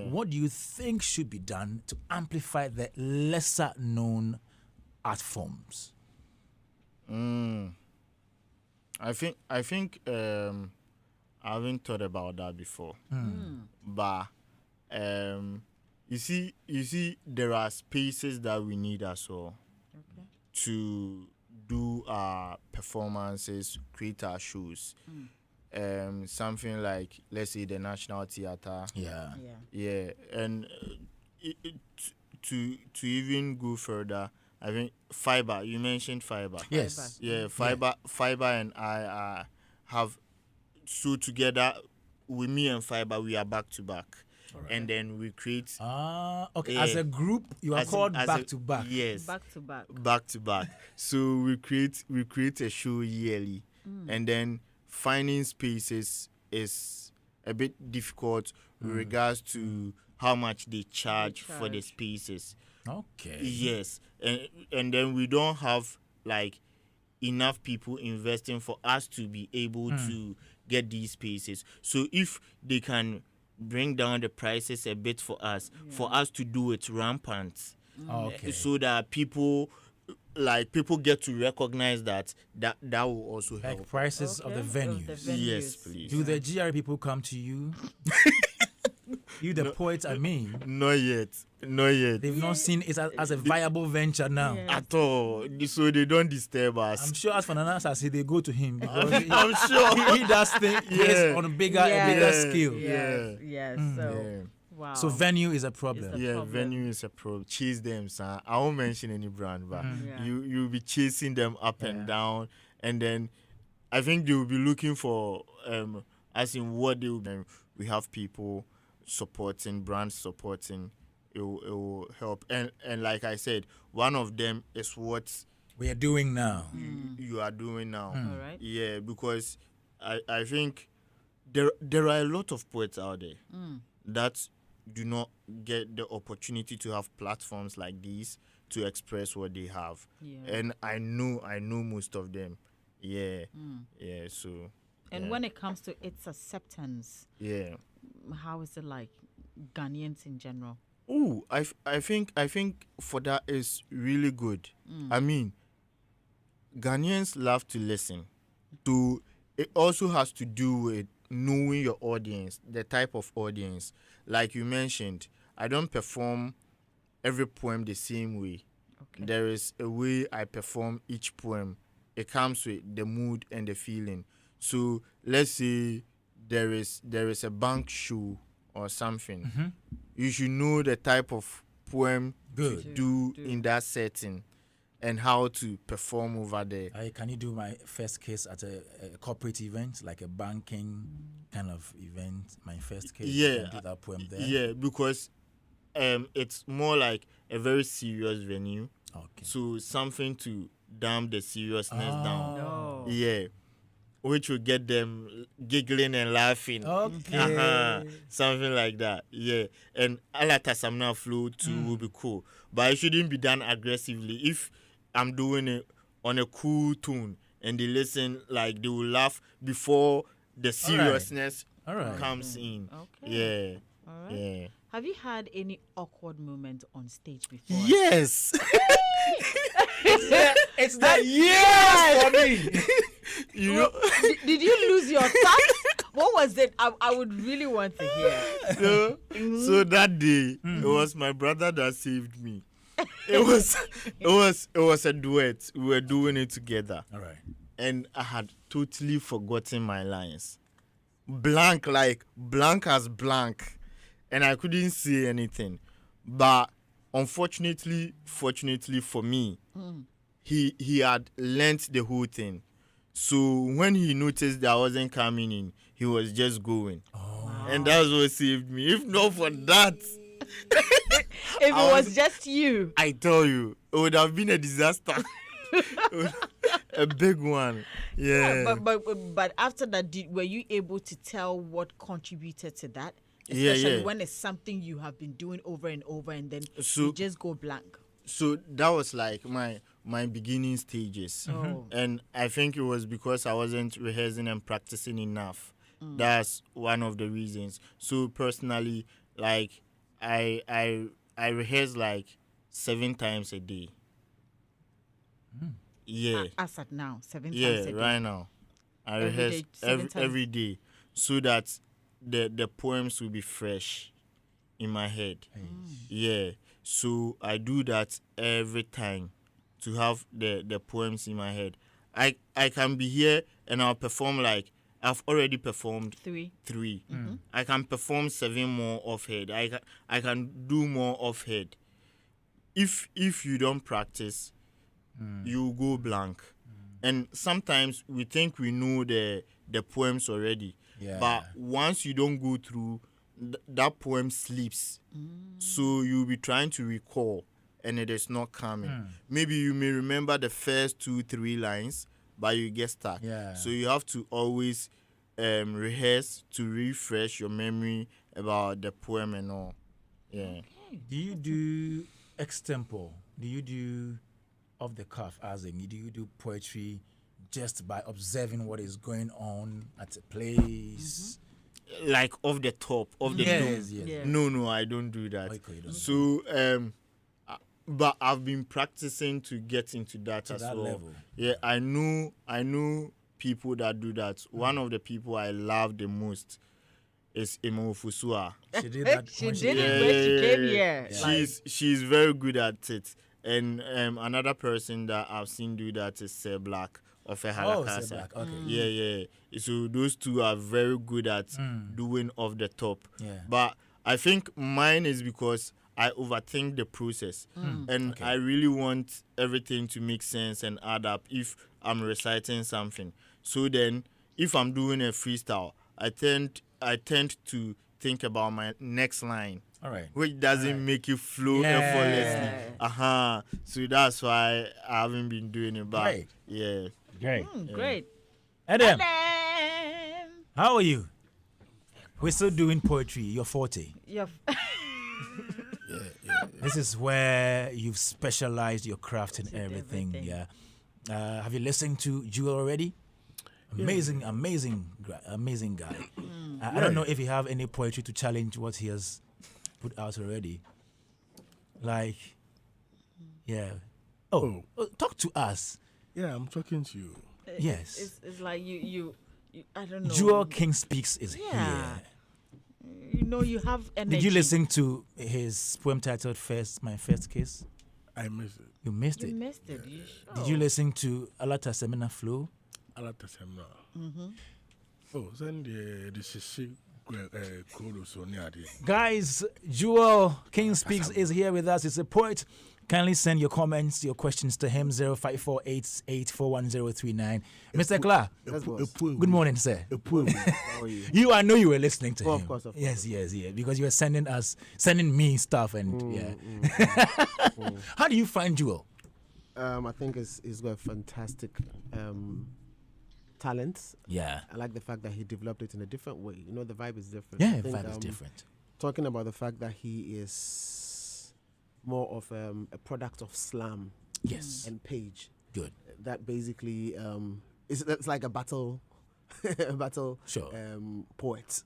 What do you think should be done to amplify the lesser known art forms? I think I haven't thought about that before. But you see there are spaces that we need as well to do our performances, create our shows. Something like, let's say, the National Theatre. Yeah. And to even go further, I think Fiber. You mentioned Fiber. Yes. Yeah, Fiber and I have, so together with me and Fiber, we are back to back. Right. And then we create. Okay. As a group, you are called back to back. Yes. Back to back. Back to back. So we create a show yearly, and then finding spaces is a bit difficult with regards to how much they charge for the spaces. Okay. Yes, and then we don't have like enough people investing for us to be able to get these spaces. So if they can bring down the prices a bit for us to do it rampant, so that people get to recognize that will also help. Like prices of the venues. Yes, please. Do the GR people come to you? You, the poets, I mean. Not yet. They've not seen it as a viable venture now. At all. So they don't disturb us. I'm sure as for Nana Sasi, they go to him because I'm sure he does things on a bigger scale. Yes. So, wow. So venue is a problem. Venue is a problem. Chase them, son. I won't mention any brand, but you'll be chasing them up and down, and then I think they will be looking for as in what they will be. We have people supporting, brands supporting. It will help, and like I said, one of them is what we are doing now. You are doing now. All right. Yeah, because I think there are a lot of poets out there that do not get the opportunity to have platforms like these to express what they have. And I know most of them. So. And when it comes to its acceptance, how is it like Ghanaians in general? Oh, I think for that is really good. I mean, Ghanaians love to listen. It also has to do with knowing your audience, the type of audience. Like you mentioned, I don't perform every poem the same way. Okay. There is a way I perform each poem. It comes with the mood and the feeling. So let's say there is a bank show or something. You should know the type of poem to do in that setting and how to perform over there. Can you do my first case at a corporate event, like a banking kind of event? My first case. Do that poem there. Yeah, because it's more like a very serious venue. Okay. So something to damp the seriousness down. No. Yeah. Which will get them giggling and laughing. Okay. Something like that. Yeah. And Alata Samna flow too will be cool. But it shouldn't be done aggressively. If I'm doing it on a cool tone and they listen, like they will laugh before the seriousness comes in. Okay. Yeah. All right. Yeah. Have you had any awkward moment on stage before? Yes. It's that yes for me. You know, did you lose your touch? What was it? I would really want to hear. So that day, it was my brother that saved me. It was a duet. We were doing it together. All right. And I had totally forgotten my lines. Blank as blank. And I couldn't say anything. But unfortunately, fortunately for me, he had learnt the whole thing. So when he noticed that I wasn't coming in, he was just going. And that's what saved me. If not for that, if it was just you, I tell you, it would have been a disaster. A big one. Yeah. But after that, were you able to tell what contributed to that? Especially when it's something you have been doing over and over, and then you just go blank. So that was like my beginning stages. And I think it was because I wasn't rehearsing and practicing enough. That's one of the reasons. So personally, like I rehearse like 7 times a day. Yeah. As at now, 7 times a day. Yeah, right now. I rehearse every day, so that the poems will be fresh in my head. Yeah, so I do that every time to have the poems in my head. I can be here and I'll perform like I've already performed 3. I can perform 7 more off head. I can do more off head. If you don't practice, you go blank. And sometimes we think we know the poems already, but once you don't go through, that poem sleeps. So you'll be trying to recall, and it is not coming. Maybe you may remember the first 2-3 lines, but you get stuck. So you have to always rehearse to refresh your memory about the poem and all. Yeah. Do you do extempo? Do you do off the cuff, as in, do you do poetry just by observing what is going on at a place? Like off the top, off the dome? Yes. No, I don't do that. Okay, you don't so, but I've been practicing to get into that as well. Level. Yeah, I know people that do that. One of the people I love the most is Emo Fusua. She did that. She did it when she came here. She's very good at it. And another person that I've seen do that is Sir Black of Halakasa. Black. Okay. Yeah. So those two are very good at doing off the top. Yeah. But I think mine is because I overthink the process. And I really want everything to make sense and add up if I'm reciting something. So then, if I'm doing a freestyle, I tend to think about my next line. All right. Which doesn't make you flow effortlessly. So that's why I haven't been doing it. But Great. yeah. Great. Adam, how are you? We're still doing poetry, your forte. This is where you've specialized your craft in everything. Yeah. Have you listened to Jewell already? Amazing guy. I don't know if you have any poetry to challenge what he has put out already. Like, talk to us. Yeah, I'm talking to you. Yes. It's like you I don't know. Jewell King Speaks is here. You know, you have energy. Did you listen to his poem titled My First Kiss? I missed it. You missed it? You missed it. You sure? Did you listen to Alata Semina Flow? Alata Semina. Oh, send the shishi kodo so near. Guys, Jewell King Speaks is here with us. He's a poet. Kindly send your comments, your questions to him, 0548841039. Mr. Clark, good morning, sir. How are you? I know you were listening to him. Of course. Yes, because you were sending me stuff, and How do you find Jewell? I think he's got a fantastic talent. Yeah. I like the fact that he developed it in a different way. You know, the vibe is different. Yeah, the vibe is different. Talking about the fact that he is more of a product of slam and page. Good. That basically it's like a battle poet.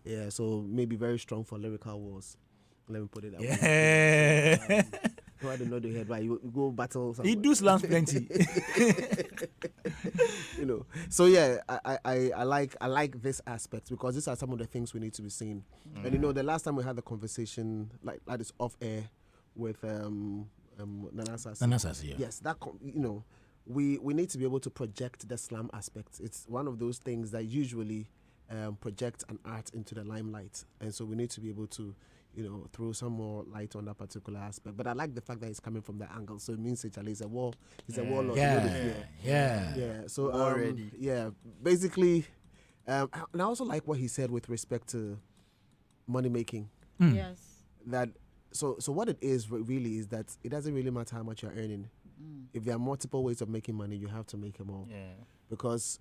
Yeah, so maybe very strong for lyrical wars. Let me put it that way. I don't know the head, but you go battle somewhere. He do slams plenty. You know. So yeah, I like this aspect because these are some of the things we need to be seeing. And you know, the last time we had the conversation like is off air with Nanasasi. Yes, that you know, we need to be able to project the slam aspect. It's one of those things that usually project an art into the limelight, and so we need to be able to, you know, throw some more light on that particular aspect. But I like the fact that it's coming from the angle, so it means it's a warlord. Yeah. So already. Basically, and I also like what he said with respect to money making. Yes. That. So what it is really is that it doesn't really matter how much you're earning. If there are multiple ways of making money, you have to make them all. Yeah. Because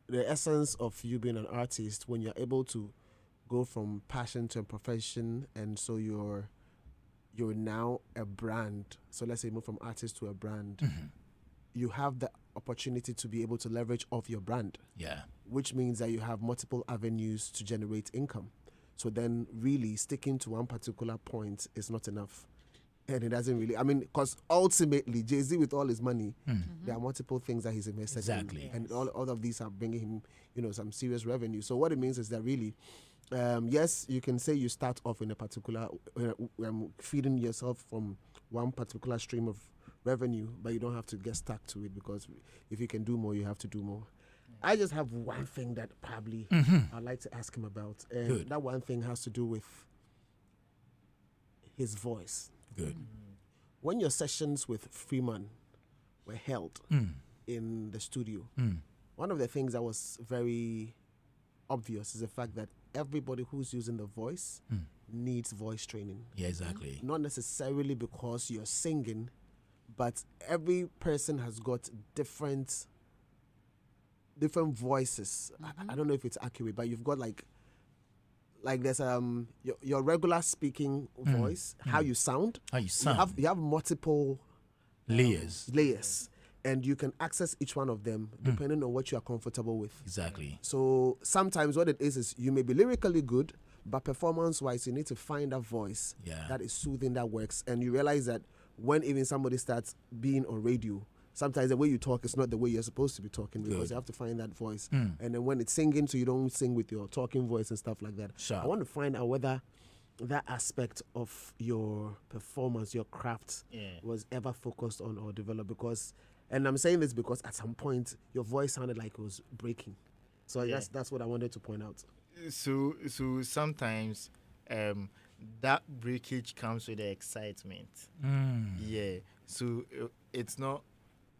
the essence of you being an artist, when you're able to go from passion to a profession, and so you're now a brand. So let's say move from artist to a brand. You have the opportunity to be able to leverage off your brand. Yeah. Which means that you have multiple avenues to generate income. So then really sticking to one particular point is not enough. And it doesn't really, because ultimately, Jay-Z, with all his money, there are multiple things that he's invested in. And all of these are bringing him, some serious revenue. So what it means is that really, yes, you can say you start off in a particular, feeding yourself from one particular stream of revenue, but you don't have to get stuck to it, because if you can do more, you have to do more. I just have one thing that probably I'd like to ask him about. And that one thing has to do with his voice. Good. When your sessions with Freeman were held in the studio, one of the things that was very obvious is the fact that everybody who's using the voice needs voice training. Yeah, exactly. Not necessarily because you're singing, but every person has got different voices. I don't know if it's accurate, but you've got like there's your regular speaking voice, how you sound. You have multiple layers, and you can access each one of them depending on what you are comfortable with. Exactly. So sometimes what it is you may be lyrically good, but performance-wise, you need to find a voice that is soothing, that works. And you realize that when even somebody starts being on radio, sometimes the way you talk is not the way you're supposed to be talking, because you have to find that voice. And then when it's singing, so you don't sing with your talking voice and stuff like that. Sure. I want to find out whether that aspect of your performance, your craft, was ever focused on or developed. Because, and I'm saying this because at some point your voice sounded like it was breaking. So that's what I wanted to point out. So sometimes that breakage comes with the excitement. Yeah. So it's not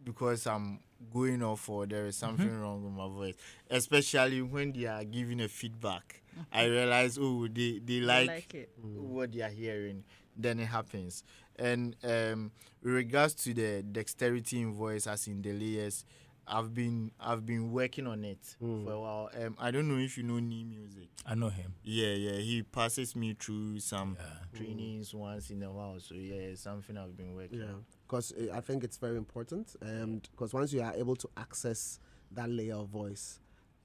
because I'm going off or there is something wrong with my voice. Especially when they are giving a feedback. I realize, they like it. what they are hearing. Then it happens. And with regards to the dexterity in voice, as in the layers, I've been working on it for a while. I don't know if you know Knee Music. I know him. Yeah. He passes me through some trainings once in a while. So it's something I've been working on. Because I think it's very important. Because once you are able to access that layer of voice,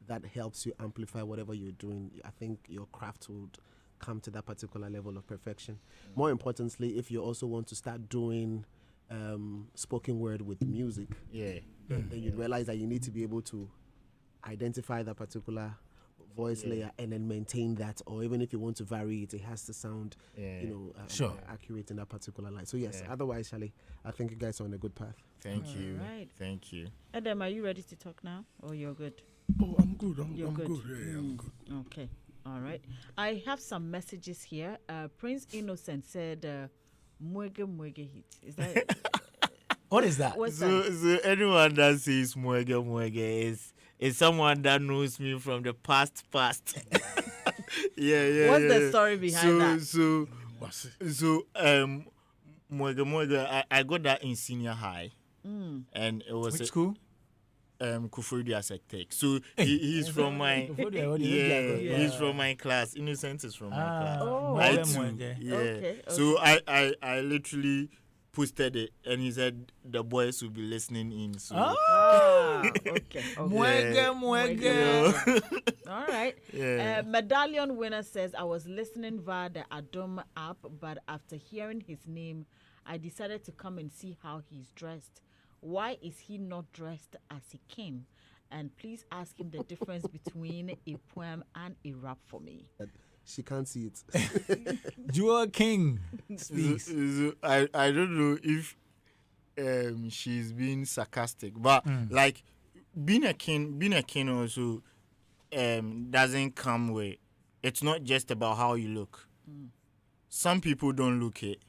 that helps you amplify whatever you're doing. I think your craft would come to that particular level of perfection. More importantly, if you also want to start doing spoken word with music, then you realize that you need to be able to identify that particular voice layer and then maintain that, or even if you want to vary it, it has to sound accurate in that particular line. So otherwise, Charlie, I think you guys are on a good path. Thank you. Right. Thank you. Adam, are you ready to talk now, or you're good? Oh, I'm good. I'm good. Yeah, I'm good. Okay. All right. I have some messages here. Prince Innocent said, "Mwege Hitz." Is that? What is that? So anyone that says mwege is someone that knows me from the past. Yeah. What's the story behind that? So mwege, I got that in senior high, and it was Which school? Kufuri Tech. So he's from my he's from my class. Innocent is from my class. Oh, I Mwege, too. Mwege. Yeah. Okay. So I literally posted it, and he said the boys will be listening in. So Okay. Mwege. All right. Yeah. Medallion winner says, I was listening via the Adom app, but after hearing his name, I decided to come and see how he's dressed. Why is he not dressed as he came? And please ask him the difference between a poem and a rap for me. She can't see it. Jewell King speaks. I don't know if she's being sarcastic, but like being a king also doesn't come with. It's not just about how you look. Some people don't look it,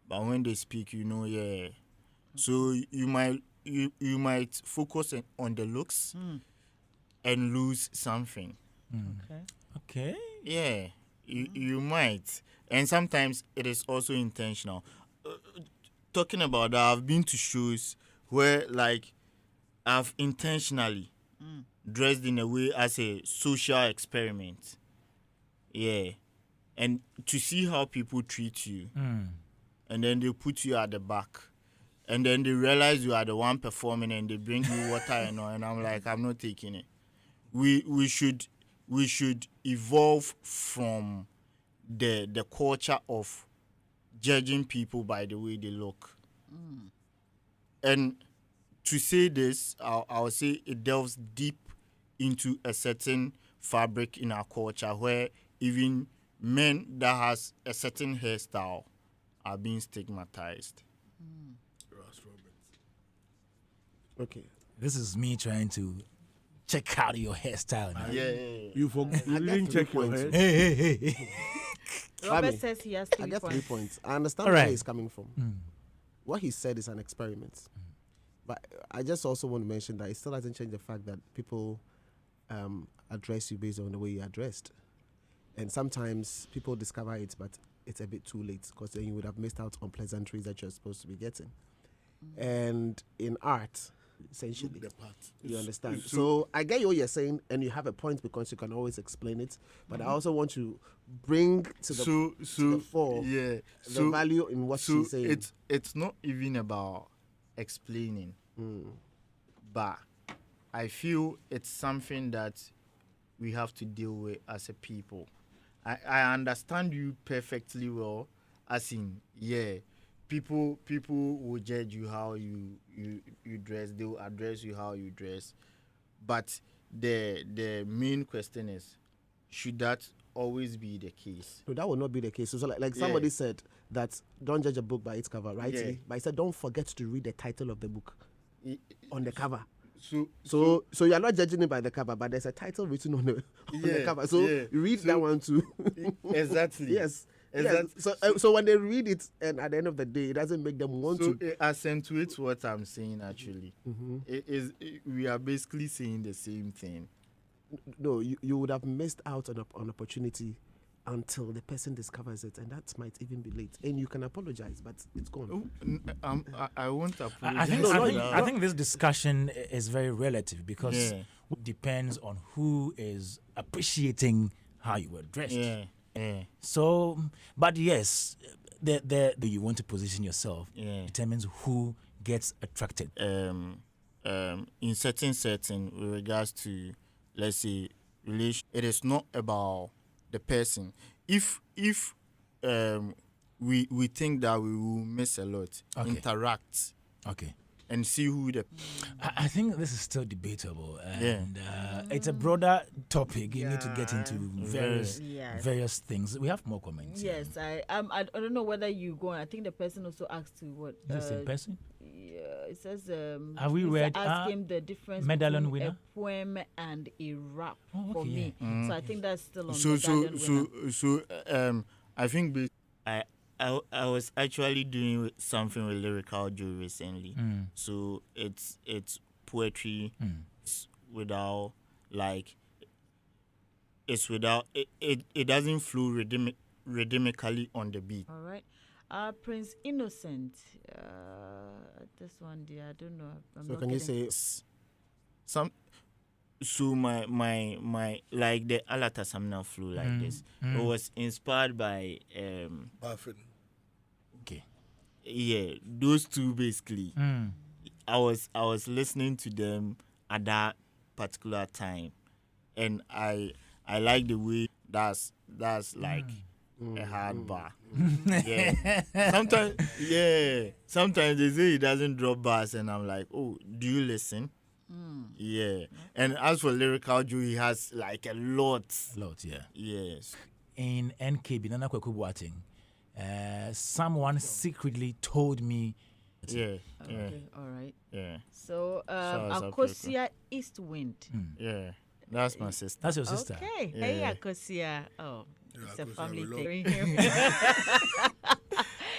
but when they speak, So you might focus on the looks and lose something. Okay. Okay. Yeah, you might, and sometimes it is also intentional. Talking about that, I've been to shows where like I've intentionally dressed in a way as a social experiment. Yeah, and to see how people treat you, and then they put you at the back. And then they realize you are the one performing, and they bring you water and I'm like, I'm not taking it. We should evolve from the culture of judging people by the way they look. And to say this, I'll say it delves deep into a certain fabric in our culture where even men that has a certain hairstyle are being stigmatized. Okay. This is me trying to check out your hairstyle. Man. Yeah. You didn't check your points. head. Hey. Robert Kwame, says he has I 3 get 3 points. points. I understand All where right. he's coming from. What he said is an experiment. But I just also want to mention that it still hasn't changed the fact that people address you based on the way you're addressed. And sometimes people discover it, but it's a bit too late because then you would have missed out on pleasantries that you're supposed to be getting. And in art, essentially, The part. you understand. So I get what you're saying, and you have a point because you can always explain it. But I also want to bring to the, to the fore the value in what she's saying. It's not even about explaining, but I feel it's something that we have to deal with as a people. I understand you perfectly well, as in, people will judge you how you dress, they will address you how you dress, but the main question is, should that always be the case? No, that will not be the case. So like somebody said that don't judge a book by its cover, right? Yeah. But he said don't forget to read the title of the book on the cover. So So you're not judging it by the cover, but there's a title written on the cover. So you read that one too. exactly. Yes. Exactly. Yes. So when they read it, and at the end of the day, it doesn't make them want So to. it accentuates what I'm saying. Actually, we are basically saying the same thing. No, you would have missed out on an opportunity until the person discovers it, and that might even be late. And you can apologize, but it's gone. I won't apologize. I think this discussion is very relative because it depends on who is appreciating how you were dressed. So, but yes, the you want to position yourself determines who gets attracted. In certain setting, with regards to, let's say, relation, it is not about the person. If we think that we will miss a lot, interact, and see who the. I think this is still debatable, and it's a broader topic. You need to get into various things. We have more comments. Yes, I don't know whether you go on. I think the person also asked to what. Is the same person? Yeah, it says. Have we read? Ask him the difference medallion between winner? a poem and a rap for me. So I think that's still on. So I think I was actually doing something with Lyrical Joe recently. So it's poetry without it doesn't flow rhythmically on the beat. All right. Prince Innocent. This one, dear, I don't know. So can you say some? So my like the Alata Samna flow like this. It was inspired by Buffett. Yeah, those two basically. I was listening to them at that particular time, and I like the way that's like a hard bar. Sometimes they say he doesn't drop bars, and I'm like, oh, do you listen? And as for Lyrical Joe, he has like a lot. Yes. In NKB, Nana Kweku Boateng, someone secretly told me. Okay, all right. Yeah. So, Akosia Eastwind. Yeah, that's my sister. That's your sister. Okay. Yeah. Hey, Akosia. Oh, it's a Akosia family we thing.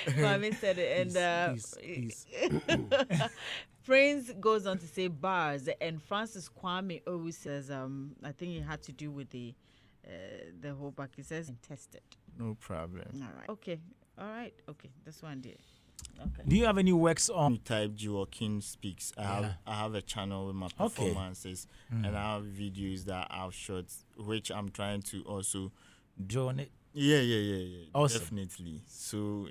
Kwame said it, and please. Prince goes on to say bars, and Francis Kwame always says, I think it had to do with the whole back. He says, tested. No problem. All right. Okay. All right. Okay. This one did. Okay. Do you have any works on? You type Jewell King Speaks. I have a channel with my performances, and I have videos that I've shot, which I'm trying to also Join it. Yeah. Awesome. Definitely. So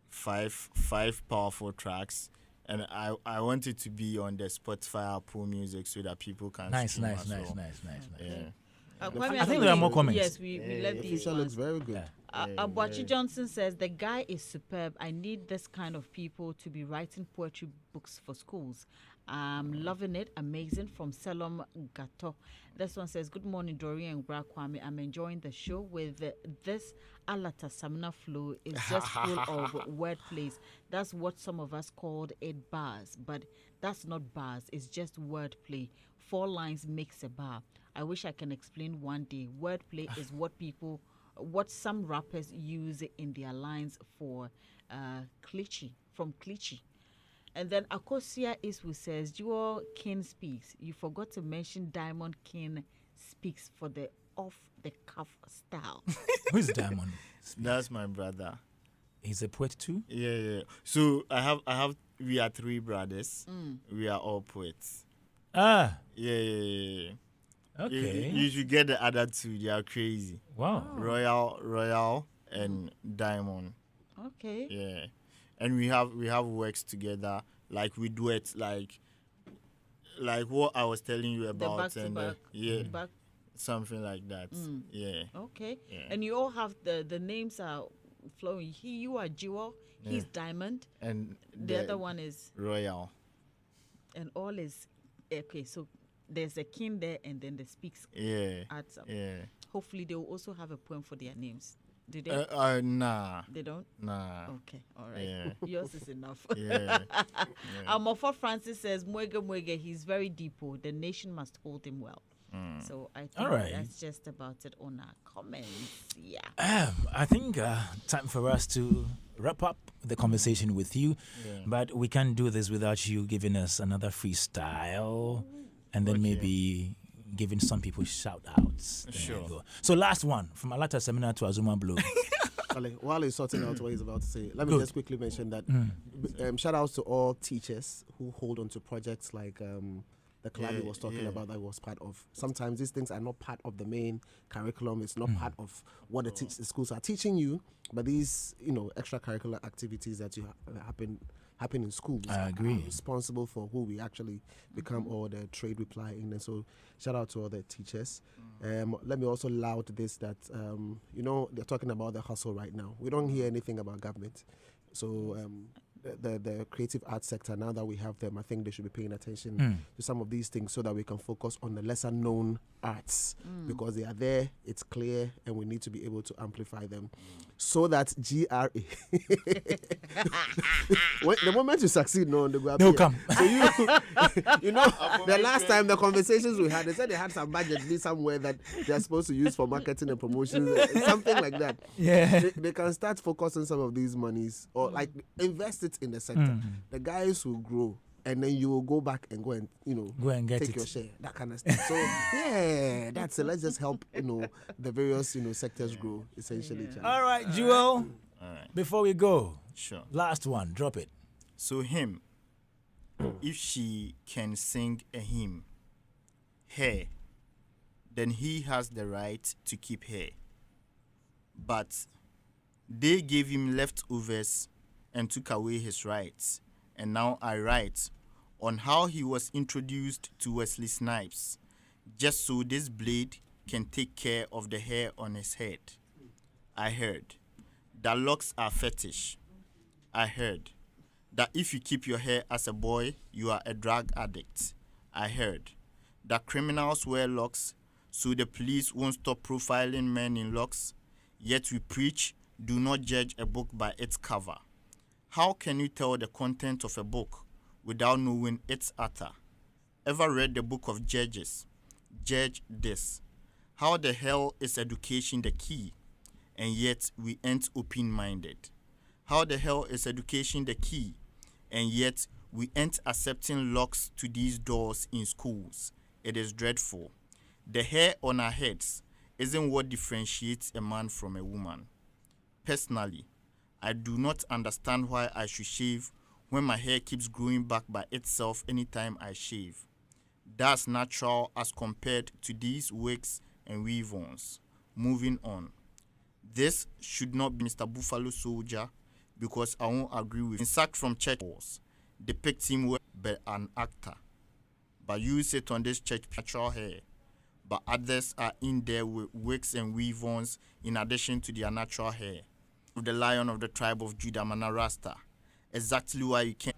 five powerful tracks, and I want it to be on the Spotify, Apple Music, so that people can. Nice. stream as well. Nice. Yeah. I think there are more comments. Yes, we left The these future looks ones. very good. Abuachi Johnson says the guy is superb. I need this kind of people to be writing poetry books for schools. I'm loving it. Amazing. From Salom Gato. This one says, good morning, Dorian and Gra Kwame. I'm enjoying the show with this Alata Samina flow. Is just full of wordplays. That's what some of us called it bars, but that's not bars. It's just wordplay. 4 lines makes a bar. I wish I can explain one day. Wordplay is what some rappers use in their lines for cliche, from cliche. And then Akosia Iswu says, Jewell King speaks. You forgot to mention Diamond King speaks for the off-the-cuff style. Who's Diamond? That's my brother. He's a poet too? Yeah. So we are 3 brothers. We are all poets. Ah. Yeah. Okay. You should get the other 2. They are crazy. Wow. Royal, and Diamond. Okay. Yeah. And we have works together, like we duet, like what I was telling you about, back. Something like that. Yeah. Okay. Yeah. And you all have the names are flowing. You are Jewell. He's Diamond. And the other one is Royal. And all is okay. So there's a king there, and then the speaks. Yeah. Adds up. Yeah. Hopefully, they will also have a poem for their names. Do they? Nah. They don't? Nah. Okay, all right. Yeah. Yours is enough. Yeah. Mofa Francis says, Mwege, he's very deep. The nation must hold him well. So I think that's just about it on our comments. Yeah. I think time for us to wrap up the conversation with you. Yeah. But we can't do this without you giving us another freestyle and then maybe giving some people shout outs. Sure. So last one, from Alata Seminar to Azuma Blue. While he's sorting out what he's about to say, let me just quickly mention that shout outs to all teachers who hold on to projects like the club he was talking about that was part of. Sometimes these things are not part of the main curriculum. It's not part of what the schools are teaching you, but these extracurricular activities that you happen in schools are responsible for who we actually become or the trade we apply in. And so shout out to all the teachers. Let me also laud this that they're talking about the hustle right now. We don't hear anything about government. So the creative arts sector, now that we have them, I think they should be paying attention to some of these things so that we can focus on the lesser known arts because they are there, it's clear, and we need to be able to amplify them so that GRA the moment you succeed, they'll come. So the last time the conversations we had, they said they had some budget somewhere that they're supposed to use for marketing and promotions, something like that. Yeah, they can start focusing some of these monies or like invest it in the sector. The guys will grow, and then you will go back and go and get take your share, that kind of stuff. So that's it. Let's just help the various sectors grow essentially. All right, Jewell. All right. Before we go, sure. Last one, drop it. So him, if she can sing a hymn, her, then he has the right to keep her. But they gave him leftovers and took away his rights. And now I write on how he was introduced to Wesley Snipes, just so this blade can take care of the hair on his head. I heard that locks are fetish. I heard that if you keep your hair as a boy, you are a drug addict. I heard that criminals wear locks so the police won't stop profiling men in locks. Yet we preach, do not judge a book by its cover. How can you tell the content of a book without knowing its author? Ever read the book of Judges? Judge this. How the hell is education the key? And yet we ain't open-minded. How the hell is education the key? And yet we ain't accepting locks to these doors in schools. It is dreadful. The hair on our heads isn't what differentiates a man from a woman. Personally, I do not understand why I should shave when my hair keeps growing back by itself anytime I shave. That's natural as compared to these wigs and weave-ons. Moving on. This should not be Mr. Buffalo Soldier because I won't agree with him. Sacked from church wars, depict him well, but an actor. But you sit on this church natural hair. but others are in there with wigs and weave-ons in addition to their natural hair. Of the lion of the tribe of Judah, Mana Rasta. Exactly why you can't.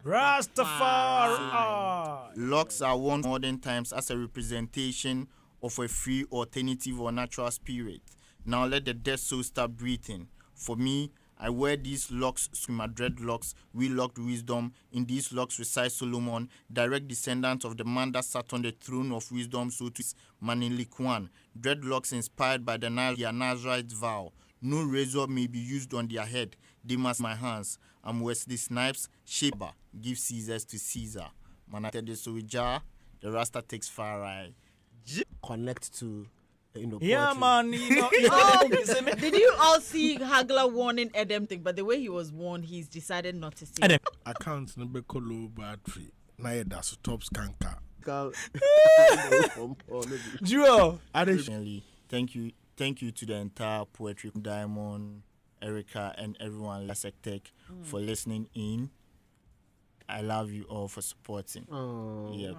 Rastafari. Locks are worn in modern times as a representation of a free, alternative, or natural spirit. Now let the dead soul start breathing. For me, I wear these locks through my dreadlocks, we-locked wisdom. In these locks resides Solomon, direct descendant of the man that sat on the throne of wisdom, so to Manilikwan. Dreadlocks inspired by the Nazarite vow. No razor may be used on their head. They must my hands. I'm Wesley Snipes, Sheba. Give Caesars to Caesar. Manatede Soja, the Rasta takes far right. Connect to, Yeah, poetry. man. Did you all see Hagler warning Edem thing? But the way he was warned, he's decided not to say it. Account number low battery. Na that's top skanker. Jewell. Additionally, thank you to the entire Poetry Diamond, Erica, and everyone at Tech for listening in. I love you all for supporting. Yeah.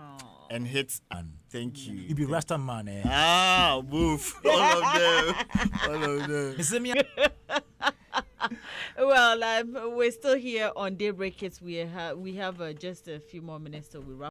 And Hitz, thank you. You be Rasta man, eh? Boof. All of them. Listen me. Well, we're still here on Daybreak Hitz. We have just a few more minutes till we wrap.